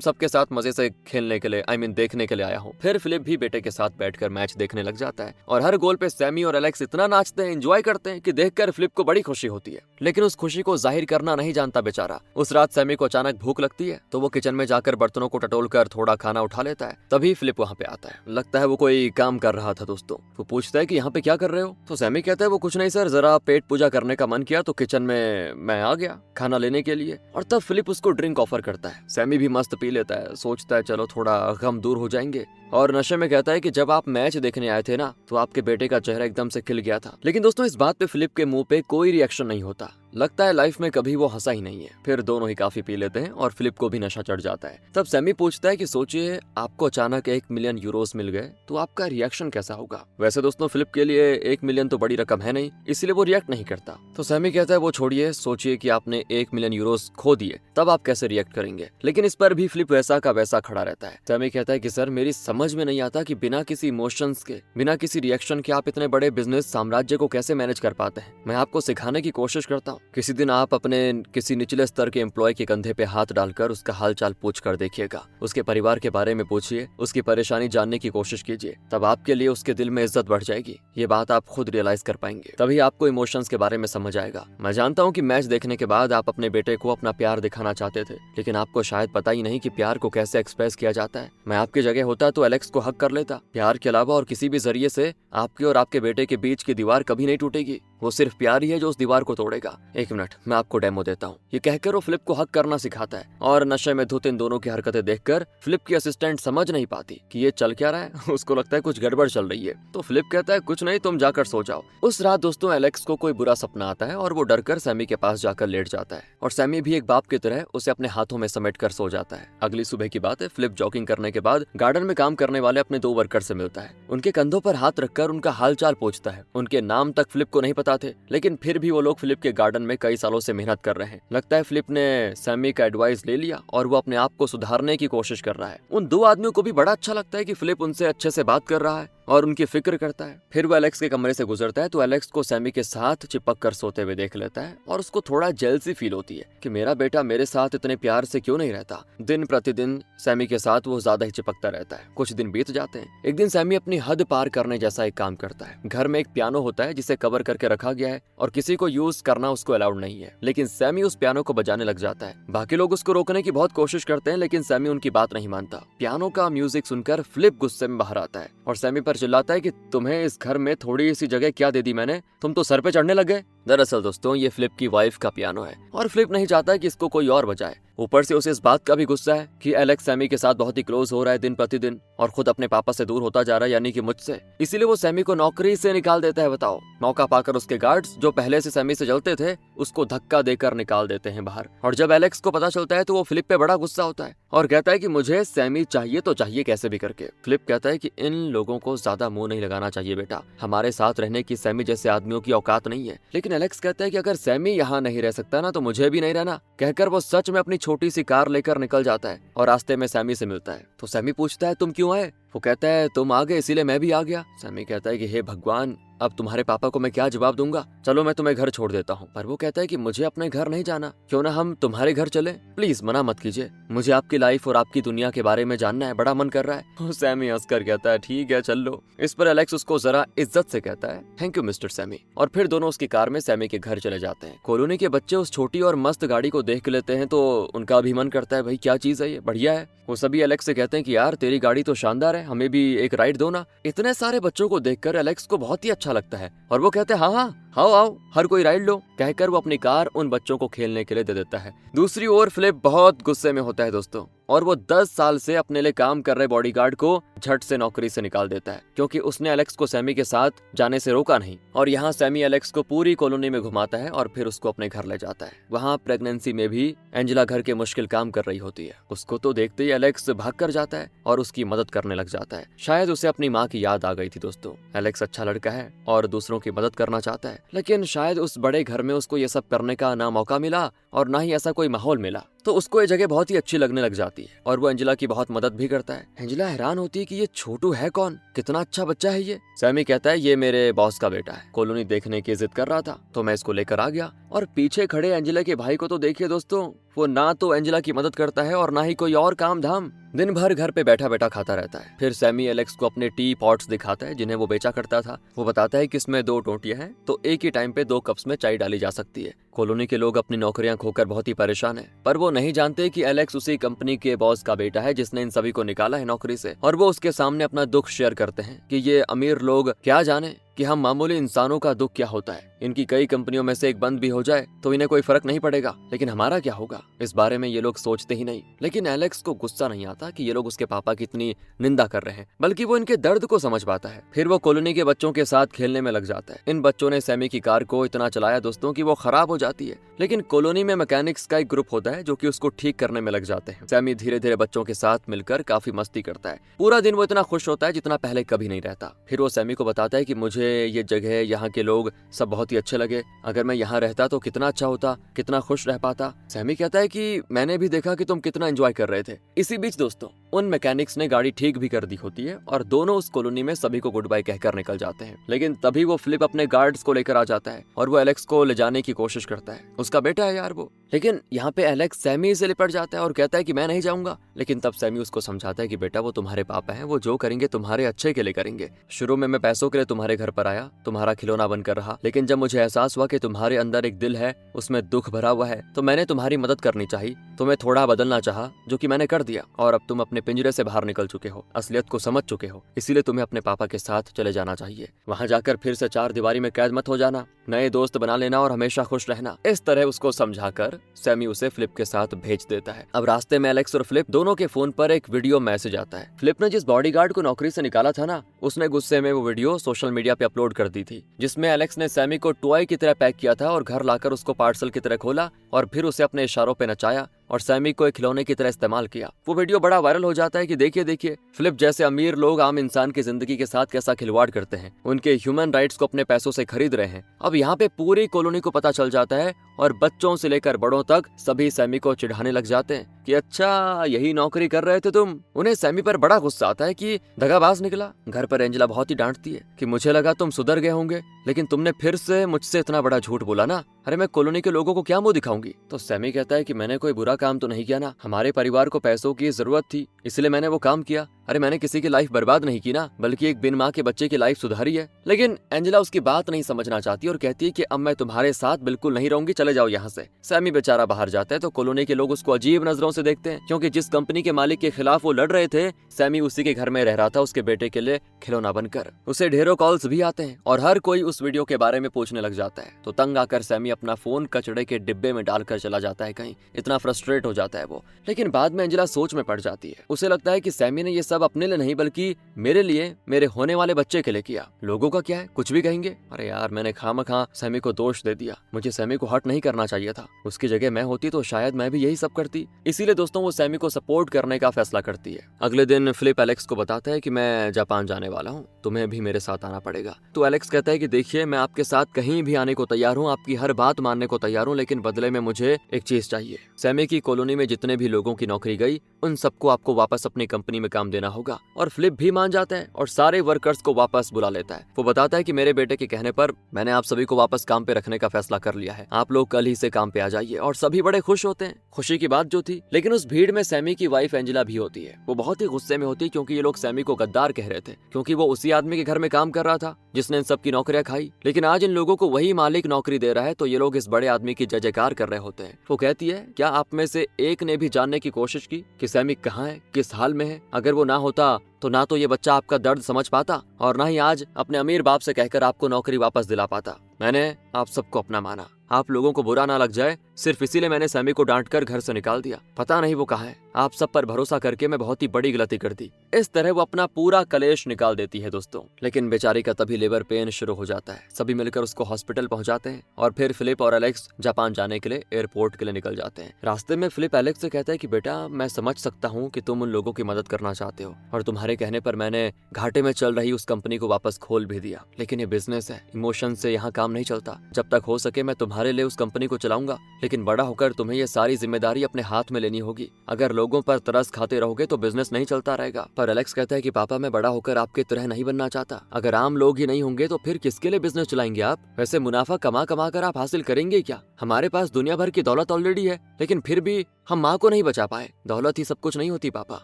सबके साथ मजे से खेलने के लिए देखने के लिए आया हूँ। फिर फिलिप भी बेटे के साथ बैठकर मैच देखने लग जाता है और हर गोल पे सैमी और एलेक्स इतना नाचते हैं, एंजॉय करते हैं कि देखकर फिलिप को बड़ी खुशी होती है। लेकिन उस खुशी को जाहिर करना नहीं जानता बेचारा। उस रात सैमी को अचानक भूख लगती है तो वो किचन में जाकर बर्तनों को टटोलकर थोड़ा खाना उठा लेता है। तभी फिलिप वहाँ पे आता है। लगता है वो कोई काम कर रहा था दोस्तों। वो पूछता है कि यहाँ पे क्या कर रहे हो? तो सैमी कहता है, वो कुछ नहीं सर, जरा पेट पूजा करने का मन किया तो किचन में मैं आ गया खाना लेने के लिए। और तब फिलिप उसको ड्रिंक ऑफर करता है। सैमी भी मस्त पी लेता है, सोचता है चलो थोड़ा गम दूर हो जाएंगे, और नशे में कहता है कि जब आप मैच देखने आए थे ना तो आपके बेटे का चेहरा एकदम से खिल गया था। लेकिन दोस्तों इस बात पे फिलिप के मुंह पे कोई रिएक्शन नहीं होता। लगता है लाइफ में कभी वो हंसा ही नहीं है। फिर दोनों ही काफी पी लेते हैं और फिलिप को भी नशा चढ़ जाता है। तब सैमी पूछता है कि सोचिए आपको अचानक 1 मिलियन यूरोस मिल गए तो आपका रिएक्शन कैसा होगा? वैसे दोस्तों फिलिप के लिए 1 मिलियन तो बड़ी रकम है नहीं, इसलिए वो रिएक्ट नहीं करता। तो सैमी कहता है, वो छोड़िए, सोचिए कि आपने 1 मिलियन यूरोस खो दिए, तब आप कैसे रिएक्ट करेंगे? लेकिन इस पर भी फिलिप वैसा का वैसा खड़ा रहता है। सैमी कहता है कि सर मेरी समझ में नहीं आता कि बिना किसी इमोशंस के, बिना किसी रिएक्शन के आप इतने बड़े बिजनेस साम्राज्य को कैसे मैनेज कर पाते हैं। मैं आपको सिखाने की कोशिश करता हूँ, किसी दिन आप अपने किसी निचले स्तर के एम्प्लॉय के कंधे पे हाथ डालकर उसका हालचाल पूछ कर देखिएगा, उसके परिवार के बारे में पूछिए, उसकी परेशानी जानने की कोशिश कीजिए, तब आपके लिए उसके दिल में इज्जत बढ़ जाएगी। ये बात आप खुद रियलाइज कर पाएंगे, तभी आपको इमोशंस के बारे में समझ आएगा। मैं जानता हूँ कि मैच देखने के बाद आप अपने बेटे को अपना प्यार दिखाना चाहते थे, लेकिन आपको शायद पता ही नहीं कि प्यार को कैसे एक्सप्रेस किया जाता है। मैं आपकी जगह होता तो एलेक्स को हक कर लेता। प्यार के अलावा और किसी भी जरिए से आपके और आपके बेटे के बीच की दीवार कभी नहीं टूटेगी, वो सिर्फ प्यार ही है जो उस दीवार को तोड़ेगा। 1 मिनट, मैं आपको डेमो देता हूँ। ये कहकर वो फिलिप को हक करना सिखाता है और नशे में धुत इन दोनों की हरकतें देखकर फिलिप की असिस्टेंट समझ नहीं पाती कि ये चल क्या रहा है। उसको लगता है कुछ गड़बड़ चल रही है। तो फिलिप कहता है, कुछ नहीं, तुम जाकर सो जाओ। उस रात दोस्तों एलेक्स को कोई बुरा सपना आता है और वो डरकर सैमी के पास जाकर लेट जाता है और सैमी भी एक बाप की तरह उसे अपने हाथों में समेट कर सो जाता है। अगली सुबह की बात है। फिलिप जॉगिंग करने के बाद गार्डन में काम करने वाले अपने 2 वर्कर से मिलता है। उनके कंधों पर हाथ रखकर उनका हालचाल पूछता है। उनके नाम तक फिलिप को नहीं पता थे, लेकिन फिर भी वो लोग फिलिप के गार्डन में कई सालों से मेहनत कर रहे हैं। लगता है फिलिप ने सैमी का एडवाइस ले लिया और वो अपने आप को सुधारने की कोशिश कर रहा है। उन 2 आदमियों को भी बड़ा अच्छा लगता है कि फिलिप उनसे अच्छे से बात कर रहा है और उनकी फिक्र करता है। फिर वो एलेक्स के कमरे से गुजरता है तो एलेक्स को सैमी के साथ चिपक कर सोते हुए देख लेता है और उसको थोड़ा जेलसी फील होती है कि मेरा बेटा मेरे साथ इतने प्यार से क्यों नहीं रहता। दिन प्रतिदिन सैमी के साथ वो ज्यादा ही चिपकता रहता है। कुछ दिन बीत जाते हैं। एक दिन सैमी अपनी हद पार करने जैसा एक काम करता है। घर में एक पियानो होता है जिसे कवर करके रखा गया है और किसी को यूज करना उसको अलाउड नहीं है, लेकिन सैमी उस पियानो को बजाने लग जाता है। बाकी लोग उसको रोकने की बहुत कोशिश करते हैं, लेकिन सैमी उनकी बात नहीं मानता। पियानो का म्यूजिक सुनकर फिलिप गुस्से में बाहर आता है और सैमी पर चिल्लाता है कि तुम्हें इस घर में थोड़ी सी जगह क्या दे दी मैंने, तुम तो सर पे चढ़ने लग गए। दरअसल दोस्तों ये फिलिप की वाइफ का पियानो है और फिलिप नहीं चाहता कि इसको कोई और बजाए। ऊपर से उसे इस बात का भी गुस्सा है कि एलेक्स सैमी के साथ बहुत ही क्लोज हो रहा है दिन प्रतिदिन और खुद अपने पापा से दूर होता जा रहा है, यानी कि मुझसे। इसीलिए वो सैमी को नौकरी से निकाल देता है। बताओ, मौका पाकर उसके गार्ड्स जो पहले से सैमी से जलते थे उसको धक्का देकर निकाल देते हैं बाहर। और जब एलेक्स को पता चलता है तो वो फिलिप पे बड़ा गुस्सा होता है और कहता है कि मुझे सैमी चाहिए तो चाहिए कैसे भी करके। फिलिप कहता है कि इन लोगों को ज्यादा मुंह नहीं लगाना चाहिए बेटा, हमारे साथ रहने की सैमी जैसे आदमियों की औकात नहीं है। लेकिन एलेक्स कहता है कि अगर सैमी यहाँ नहीं रह सकता ना तो मुझे भी नहीं रहना। कहकर वो सच में अपनी छोटी सी कार लेकर निकल जाता है और रास्ते में सैमी से मिलता है। तो सैमी पूछता है, तुम क्यों आए? वो कहता है, तुम आ गए इसीलिए मैं भी आ गया। सैमी कहता है कि हे भगवान, अब तुम्हारे पापा को मैं क्या जवाब दूंगा, चलो मैं तुम्हें घर छोड़ देता हूँ। पर वो कहता है कि मुझे अपने घर नहीं जाना, क्यों ना हम तुम्हारे घर चले, प्लीज मना मत कीजिए, मुझे आपकी लाइफ और आपकी दुनिया के बारे में जानना है, बड़ा मन कर रहा है। सैमी हंसकर कहता है, ठीक है चल लो। इस पर एलेक्स उसको जरा इज्जत से कहता है, थैंक यू मिस्टर सैमी। और फिर दोनों उसकी कार में सैमी के घर चले जाते हैं। कॉलोनी के बच्चे उस छोटी और मस्त गाड़ी को देख लेते हैं तो उनका भी मन करता है, भाई क्या चीज है ये, बढ़िया है। वो सभी एलेक्स से कहते हैं कि यार तेरी गाड़ी तो शानदार है, हमें भी एक राइड दो ना। इतने सारे बच्चों को देखकर एलेक्स को बहुत ही अच्छा लगता है और वो कहते हैं, हाँ हाँ आओ आओ हर कोई राइड लो कहकर वो अपनी कार उन बच्चों को खेलने के लिए दे देता है। दूसरी ओर फिलिप बहुत गुस्से में होता है दोस्तों, और वो 10 साल से अपने लिए काम कर रहे बॉडीगार्ड को झट से नौकरी से निकाल देता है, क्योंकि उसने एलेक्स को सैमी के साथ जाने से रोका नहीं। और यहाँ सैमी एलेक्स को पूरी कॉलोनी में घुमाता है और फिर उसको अपने घर ले जाता है। वहाँ प्रेगनेंसी में भी एंजेला घर के मुश्किल काम कर रही होती है। उसको तो देखते ही एलेक्स भाग कर जाता है और उसकी मदद करने लग जाता है। शायद उसे अपनी माँ की याद आ गई थी दोस्तों। एलेक्स अच्छा लड़का है और दूसरों की मदद करना चाहता है, लेकिन शायद उस बड़े घर में उसको ये सब करने का ना मौका मिला और ना ही ऐसा कोई माहौल मिला, तो उसको ये जगह बहुत ही अच्छी लगने लग जाती है और वो एंजेला की बहुत मदद भी करता है। एंजेला हैरान होती है कि ये छोटू है कौन, कितना अच्छा बच्चा है ये। सैमी कहता है ये मेरे बॉस का बेटा है, कॉलोनी देखने की जिद कर रहा था तो मैं इसको लेकर आ गया। और पीछे खड़े एंजेला के भाई को तो देखिए दोस्तों, वो ना तो एंजेला की मदद करता है और ना ही कोई और काम धाम, दिन भर घर पे बैठा बैठा खाता रहता है। फिर सैमी एलेक्स को अपने टी पॉट्स दिखाता है जिन्हें वो बेचा करता था। वो बताता है कि इसमें 2 टोटियां हैं तो एक ही टाइम पे 2 कप्स में चाय डाली जा सकती है। कॉलोनी के लोग अपनी नौकरियां खोकर बहुत ही परेशान हैं, पर वो नहीं जानते कि एलेक्स उसी कंपनी के बॉस का बेटा है जिसने इन सभी को निकाला है नौकरी से। और वो उसके सामने अपना दुख शेयर करते हैं कि ये अमीर लोग क्या जाने कि हम मामूली इंसानों का दुख क्या होता है। इनकी कई कंपनियों में से एक बंद भी हो जाए तो इन्हें कोई फर्क नहीं पड़ेगा, लेकिन हमारा क्या होगा, इस बारे में ये लोग सोचते ही नहीं। लेकिन एलेक्स को गुस्सा नहीं आता कि ये लोग उसके पापा की इतनी निंदा कर रहे हैं, बल्कि वो इनके दर्द को समझ पाता है। फिर वो कॉलोनी के बच्चों के साथ खेलने में लग जाता है। इन बच्चों ने सैमी की कार को इतना चलाया दोस्तों कि वो खराब हो जाती है, लेकिन कॉलोनी में मैकेनिक्स का एक ग्रुप होता है जो कि उसको ठीक करने में लग जाते हैं। सैमी धीरे धीरे बच्चों के साथ मिलकर काफी मस्ती करता है। पूरा दिन वो इतना खुश होता है जितना पहले कभी नहीं रहता। फिर वो सैमी को बताता है कि मुझे ये जगह, यहाँ के लोग सब बहुत ही अच्छे लगे, अगर मैं यहाँ रहता तो कितना अच्छा होता, कितना खुश रह पाता। सैमी कहता है कि मैंने भी देखा कि तुम कितना एंजॉय कर रहे थे। इसी बीच दोस्तों उन मैकेनिक्स ने गाड़ी ठीक भी कर दी होती है और दोनों उस कॉलोनी में सभी को गुड बाय कहकर निकल जाते हैं। लेकिन तभी वो फिलिप अपने गार्ड्स को लेकर आ जाता है और वो एलेक्स को ले जाने की कोशिश करता है। उसका बेटा है यार वो। लेकिन यहाँ पे एलेक्स सैमी से लिपट जाता है और कहता है कि मैं नहीं जाऊंगा। लेकिन तब सैमी उसको समझाता है कि बेटा वो तुम्हारे पापा हैं, वो जो करेंगे तुम्हारे अच्छे के लिए करेंगे। शुरू में मैं पैसों के लिए तुम्हारे घर पर आया, तुम्हारा खिलौना बनकर रहा, लेकिन जब मुझे एहसास हुआ कि तुम्हारे अंदर एक दिल है, उसमें दुख भरा हुआ है, तो मैंने तुम्हारी मदद करनी चाहिए, तुम्हें थोड़ा बदलना चाहा, जो कि मैंने कर दिया। और अब तुम अपने पिंजरे से बाहर निकल चुके हो, असलियत को समझ चुके हो, इसीलिए तुम्हें अपने पापा के साथ चले जाना चाहिए। वहाँ जाकर फिर से 4 दीवारी में कैद मत हो जाना, नए दोस्त बना लेना और हमेशा खुश रहना। इस तरह उसको समझाकर सैमी उसे फिलिप के साथ भेज देता है। अब रास्ते में एलेक्स और फिलिप दोनों के फोन पर एक वीडियो मैसेज आता है। फिलिप ने जिस बॉडीगार्ड को नौकरी से निकाला था ना, उसने गुस्से में वो वीडियो सोशल मीडिया पे अपलोड कर दी थी, जिसमें एलेक्स ने सैमी को टॉय की तरह पैक किया था और घर लाकर उसको पार्सल की तरह खोला और फिर उसे अपने इशारों पे नचाया और सैमी को एक खिलौने की तरह इस्तेमाल किया। वो वीडियो बड़ा वायरल हो जाता है कि देखिए देखिए फिलिप जैसे अमीर लोग आम इंसान की जिंदगी के साथ कैसा खिलवाड़ करते हैं, उनके ह्यूमन राइट्स को अपने पैसों से खरीद रहे हैं। अब यहाँ पे पूरी कॉलोनी को पता चल जाता है और बच्चों से लेकर बड़ों तक सभी सैमी को चिढ़ाने लग जाते हैं कि अच्छा यही नौकरी कर रहे थे तुम। उन्हें सैमी पर बड़ा गुस्सा आता है कि दगाबाज निकला। घर पर एंजेला बहुत ही डांटती है कि मुझे लगा तुम सुधर गए होंगे, लेकिन तुमने फिर से मुझसे इतना बड़ा झूठ बोला ना। अरे मैं कॉलोनी के लोगों को क्या मुंह दिखाऊंगी। तो सैमी कहता है कि मैंने कोई बुरा काम तो नहीं किया ना, हमारे परिवार को पैसों की जरूरत थी इसलिए मैंने वो काम किया। अरे मैंने किसी की लाइफ बर्बाद नहीं की ना, बल्कि एक बिन माँ के बच्चे की लाइफ सुधारी है। लेकिन एंजेला उसकी बात नहीं समझना चाहती और कहती है कि अब मैं तुम्हारे साथ बिल्कुल नहीं रहूंगी, चले जाओ यहाँ से। सैमी बेचारा बाहर जाता है तो कॉलोनी के लोग उसको अजीब नजरों से देखते हैं, क्योंकि जिस कंपनी के मालिक के खिलाफ वो लड़ रहे थे, सैमी उसी के घर में रह रहा था उसके बेटे के लिए खिलौना बनकर। उसे ढेरों कॉल्स भी आते हैं और हर कोई उस वीडियो के बारे में पूछने लग जाता है। तो तंग आकर सैमी अपना फोन कचड़े के डिब्बे में डालकर चला जाता है कहीं, इतना फ्रस्ट्रेट हो जाता है वो। लेकिन बाद में एंजेला सोच में पड़ जाती है। उसे लगता है कि सैमी ने ये सब अपने लिए नहीं बल्कि मेरे लिए, मेरे होने वाले बच्चे के लिए किया। लोगों का क्या है, कुछ भी कहेंगे। अरे यार मैंने खामखा सैमी को दोष दे दिया, मुझे सैमी को हर्ट नहीं करना चाहिए था। उसकी जगह मैं होती तो शायद मैं भी यही सब करती। इसीलिए दोस्तों वो सैमी को सपोर्ट करने का फैसला करती है। अगले दिन फिलिप एलेक्स को बताता है कि मैं जापान जाने वाला हूँ, तुम्हें भी मेरे साथ आना पड़ेगा। तो एलेक्स कहता है कि देखिए मैं आपके साथ कहीं भी आने को तैयार हूँ, आपकी हर बात मानने को तैयार हूँ, लेकिन बदले में मुझे एक चीज चाहिए। सैमी की कॉलोनी में जितने भी लोगों की नौकरी गई उन सबको आपको वापस अपनी कंपनी में काम देना होगा। और फिलिप भी मान जाता है और सारे वर्कर्स को वापस बुला लेता है। वो बताता है कि मेरे बेटे के कहने पर मैंने आप सभी को वापस काम पे रखने का फैसला कर लिया है, आप लोग कल ही से काम पे आ जाइए। और सभी बड़े खुश होते हैं, खुशी की बात जो थी। लेकिन उस भीड़ में सैमी की वाइफ एंजेला भी होती है। वो बहुत ही गुस्से में होती है क्योंकि ये लोग सैमी को गद्दार कह रहे थे, क्योंकि वो उसी आदमी के घर में काम कर रहा था जिसने इन सबकी नौकरियां खाई। लेकिन आज इन लोगों को वही मालिक नौकरी दे रहा है तो ये लोग इस बड़े आदमी की जय जयकार कर रहे होते हैं। वो कहती है क्या आप में से एक ने भी जानने की कोशिश की कि सैमी कहाँ है, किस हाल में है? अगर वो ना होता तो ना तो ये बच्चा आपका दर्द समझ पाता और ना ही आज अपने अमीर बाप से कहकर आपको नौकरी वापस दिला पाता। मैंने आप सबको अपना माना, आप लोगों को बुरा ना लग जाए सिर्फ इसीलिए मैंने सैमी को डांट कर घर से निकाल दिया। पता नहीं वो कहाँ है। आप सब पर भरोसा करके मैं बहुत ही बड़ी गलती कर दी। इस तरह वो अपना पूरा कलेश निकाल देती है दोस्तों। लेकिन बेचारी का तभी लेबर पेन शुरू हो जाता है। सभी मिलकर उसको हॉस्पिटल पहुंचाते हैं और फिर फिलिप और एलेक्स जापान जाने के लिए एयरपोर्ट के लिए निकल जाते हैं। रास्ते में फिलिप एलेक्स से कहता है कि बेटा मैं समझ सकता हूँ कि तुम उन लोगों की मदद करना चाहते हो और तुम्हारे कहने पर मैंने घाटे में चल रही उस कंपनी को वापस खोल भी दिया, लेकिन ये बिजनेस है, इमोशन से यहाँ काम नहीं चलता। जब तक हो सके मैं तुम्हारे लिए उस कंपनी को चलाऊंगा, लेकिन बड़ा होकर तुम्हें ये सारी जिम्मेदारी अपने हाथ में लेनी होगी। अगर लोगों पर तरस खाते रहोगे तो बिजनेस नहीं चलता रहेगा। पर एलेक्स कहता है कि पापा मैं बड़ा होकर आपके तरह नहीं बनना चाहता। अगर आम लोग ही नहीं होंगे तो फिर किसके लिए बिजनेस चलाएंगे आप? वैसे मुनाफा कमा कमा कर आप हासिल करेंगे क्या? हमारे पास दुनिया भर की दौलत ऑलरेडी है, लेकिन फिर भी हम माँ को नहीं बचा पाए। दौलत ही सब कुछ नहीं होती पापा।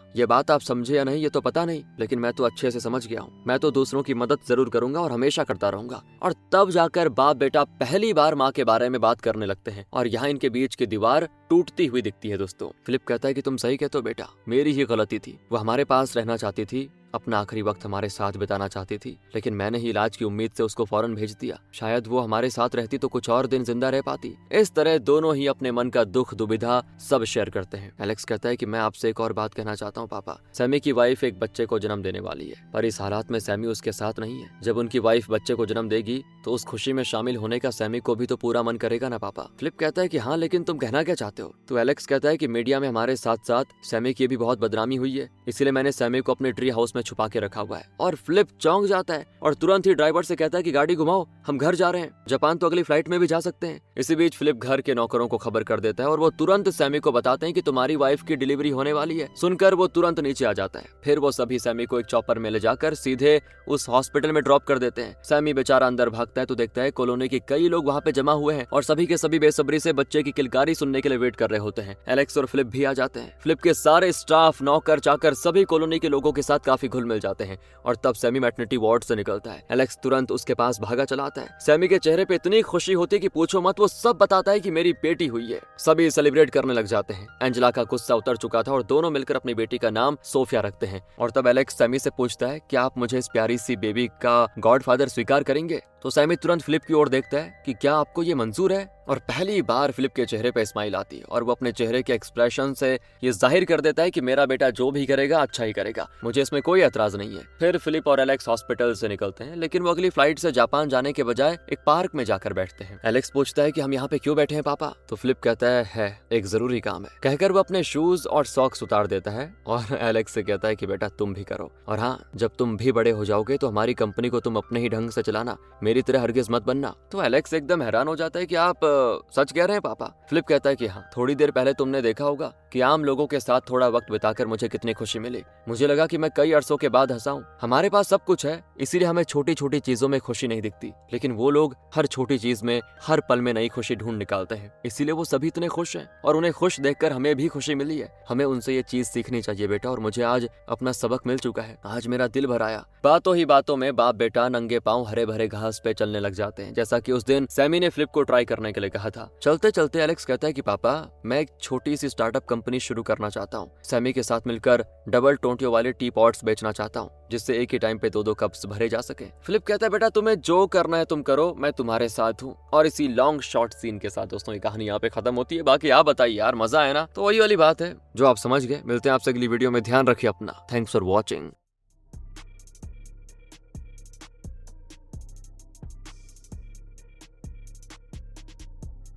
ये बात आप समझे या नहीं ये तो पता नहीं, लेकिन मैं तो अच्छे से समझ गया हूँ। मैं तो दूसरों की मदद जरूर करूंगा और हमेशा करता रहूंगा। और तब जाकर बाप बेटा पहली बार माँ के बारे में बात करने लगते हैं और यहाँ इनके बीच की दीवार टूटती हुई दिखती है दोस्तों। फिलिप कहता है कि तुम सही कहते हो बेटा, मेरी ही गलती थी। वो हमारे पास रहना चाहती थी, अपना आखिरी वक्त हमारे साथ बिताना चाहती थी, लेकिन मैंने ही इलाज की उम्मीद से उसको फौरन भेज दिया। शायद वो हमारे साथ रहती तो कुछ और दिन जिंदा रह पाती। इस तरह दोनों ही अपने मन का दुख दुविधा सब शेयर करते हैं। एलेक्स कहता है कि मैं आपसे एक और बात कहना चाहता हूँ पापा। सैमी की वाइफ एक बच्चे को जन्म देने वाली है, पर इस हालात में सैमी उसके साथ नहीं है। जब उनकी वाइफ बच्चे को जन्म देगी तो उस खुशी में शामिल होने का सैमी को भी तो पूरा मन करेगा ना पापा। फिलिप कहता है कि हाँ, लेकिन तुम कहना क्या चाहते हो? तो एलेक्स कहता है कि मीडिया में हमारे साथ साथ सैमी की भी बहुत बदनामी हुई है, इसीलिए मैंने सैमी को अपने ट्री हाउस में छुपा के रखा हुआ है। और फिलिप चौंक जाता है और तुरंत ही ड्राइवर से कहता है कि गाड़ी घुमाओ, हम घर जा रहे हैं। जापान तो अगली फ्लाइट में भी जा सकते हैं। इसी बीच फिलिप घर के नौकरों को खबर कर देता है और वो तुरंत सैमी को बताते हैं कि तुम्हारी वाइफ की डिलीवरी होने वाली है। सुनकर वो तुरंत नीचे आ जाता है। फिर वो सभी सैमी को एक चॉपर में ले जाकर सीधे उस हॉस्पिटल में ड्रॉप कर देते हैं। सैमी बेचारा अंदर भागता है तो देखता है कॉलोनी के कई लोग वहाँ पे जमा हुए हैं और सभी के सभी बेसब्री से बच्चे की किलकारी सुनने के लिए वेट कर रहे होते हैं। एलेक्स और फिलिप भी आ जाते हैं। फिलिप के सारे स्टाफ, नौकर चाकर सभी कॉलोनी के लोगों के साथ काफी घुल मिल जाते हैं और तब सैमी मैटरनिटी वार्ड से निकलता है। एलेक्स तुरंत उसके पास भागा चला आता है। सैमी के चेहरे पे इतनी खुशी होती है कि पूछो मत। वो सब बताता है कि मेरी बेटी हुई है। सभी सेलिब्रेट करने लग जाते हैं। एंजेला का गुस्सा उतर चुका था और दोनों मिलकर अपनी बेटी का नाम सोफिया रखते हैं। और तब एलेक्स सैमी से पूछता है कि आप मुझे इस प्यारी सी बेबी का गॉडफादर स्वीकार करेंगे? तो सैमी तुरंत फिलिप की ओर देखता है कि क्या आपको ये मंजूर है? और पहली बार फिलिप के चेहरे पे स्माइल आती है और वो अपने चेहरे के एक्सप्रेशन से ये जाहिर कर देता है कि मेरा बेटा जो भी करेगा अच्छा ही करेगा, मुझे इसमें कोई ऐतराज नहीं है। फिर फिलिप और एलेक्स हॉस्पिटल से निकलते हैं, लेकिन वो अगली फ्लाइट से जापान जाने के बजाय एक पार्क में जाकर बैठते हैं। एलेक्स पूछता है कि हम यहाँ पे क्यों बैठे हैं पापा? तो फिलिप कहता है एक जरूरी काम है। कहकर वो अपने शूज और सॉक्स उतार देता है और एलेक्स से कहता है कि बेटा तुम भी करो, और हाँ, जब तुम भी बड़े हो जाओगे तो हमारी कंपनी को तुम अपने ही ढंग से चलाना, मेरी तरह हरगिज मत बनना। तो एलेक्स एकदम हैरान हो जाता है कि आप सच कह रहे हैं पापा? फिलिप कहता है कि हाँ, थोड़ी देर पहले तुमने देखा होगा कि आम लोगों के साथ थोड़ा वक्त बिताकर मुझे कितनी खुशी मिली। मुझे लगा कि मैं कई अरसों के बाद हंसा हूँ। हमारे पास सब कुछ है, इसीलिए हमें छोटी छोटी चीजों में खुशी नहीं दिखती, लेकिन वो लोग हर छोटी चीज में, हर पल में नई खुशी ढूंढ निकालते हैं। इसीलिए वो सभी इतने खुश हैं और उन्हें खुश देखकर हमें भी खुशी मिली है। हमें उनसे ये चीज सीखनी चाहिए बेटा, और मुझे आज अपना सबक मिल चुका है। आज मेरा दिल भर आया। बातों ही बातों में बाप बेटा नंगे पांव हरे भरे घास पे चलने लग जाते हैं, जैसा कि उस दिन सैमी ने फिलिप को ट्राई करने के लिए कहा था। चलते चलते एलेक्स कहता है कि पापा मैं एक छोटी सी स्टार्टअप कंपनी शुरू करना चाहता हूँ। सैमी के साथ मिलकर डबल टोंटियों वाले टी पॉट्स बेचना चाहता हूँ, जिससे एक ही टाइम पे 2-2 कप्स भरे जा सके। फिलिप कहता है बेटा तुम्हें जो करना है तुम करो, मैं तुम्हारे साथ हूँ। और इसी लॉन्ग शॉर्ट सीन के साथ दोस्तों ये कहानी यहाँ पे खत्म होती है। बाकी आप बताइए यार, मजा है ना? तो वही वाली बात है जो आप समझ गए। मिलते हैं आपसे अगली वीडियो में। ध्यान रखिए अपना। Thanks for watching.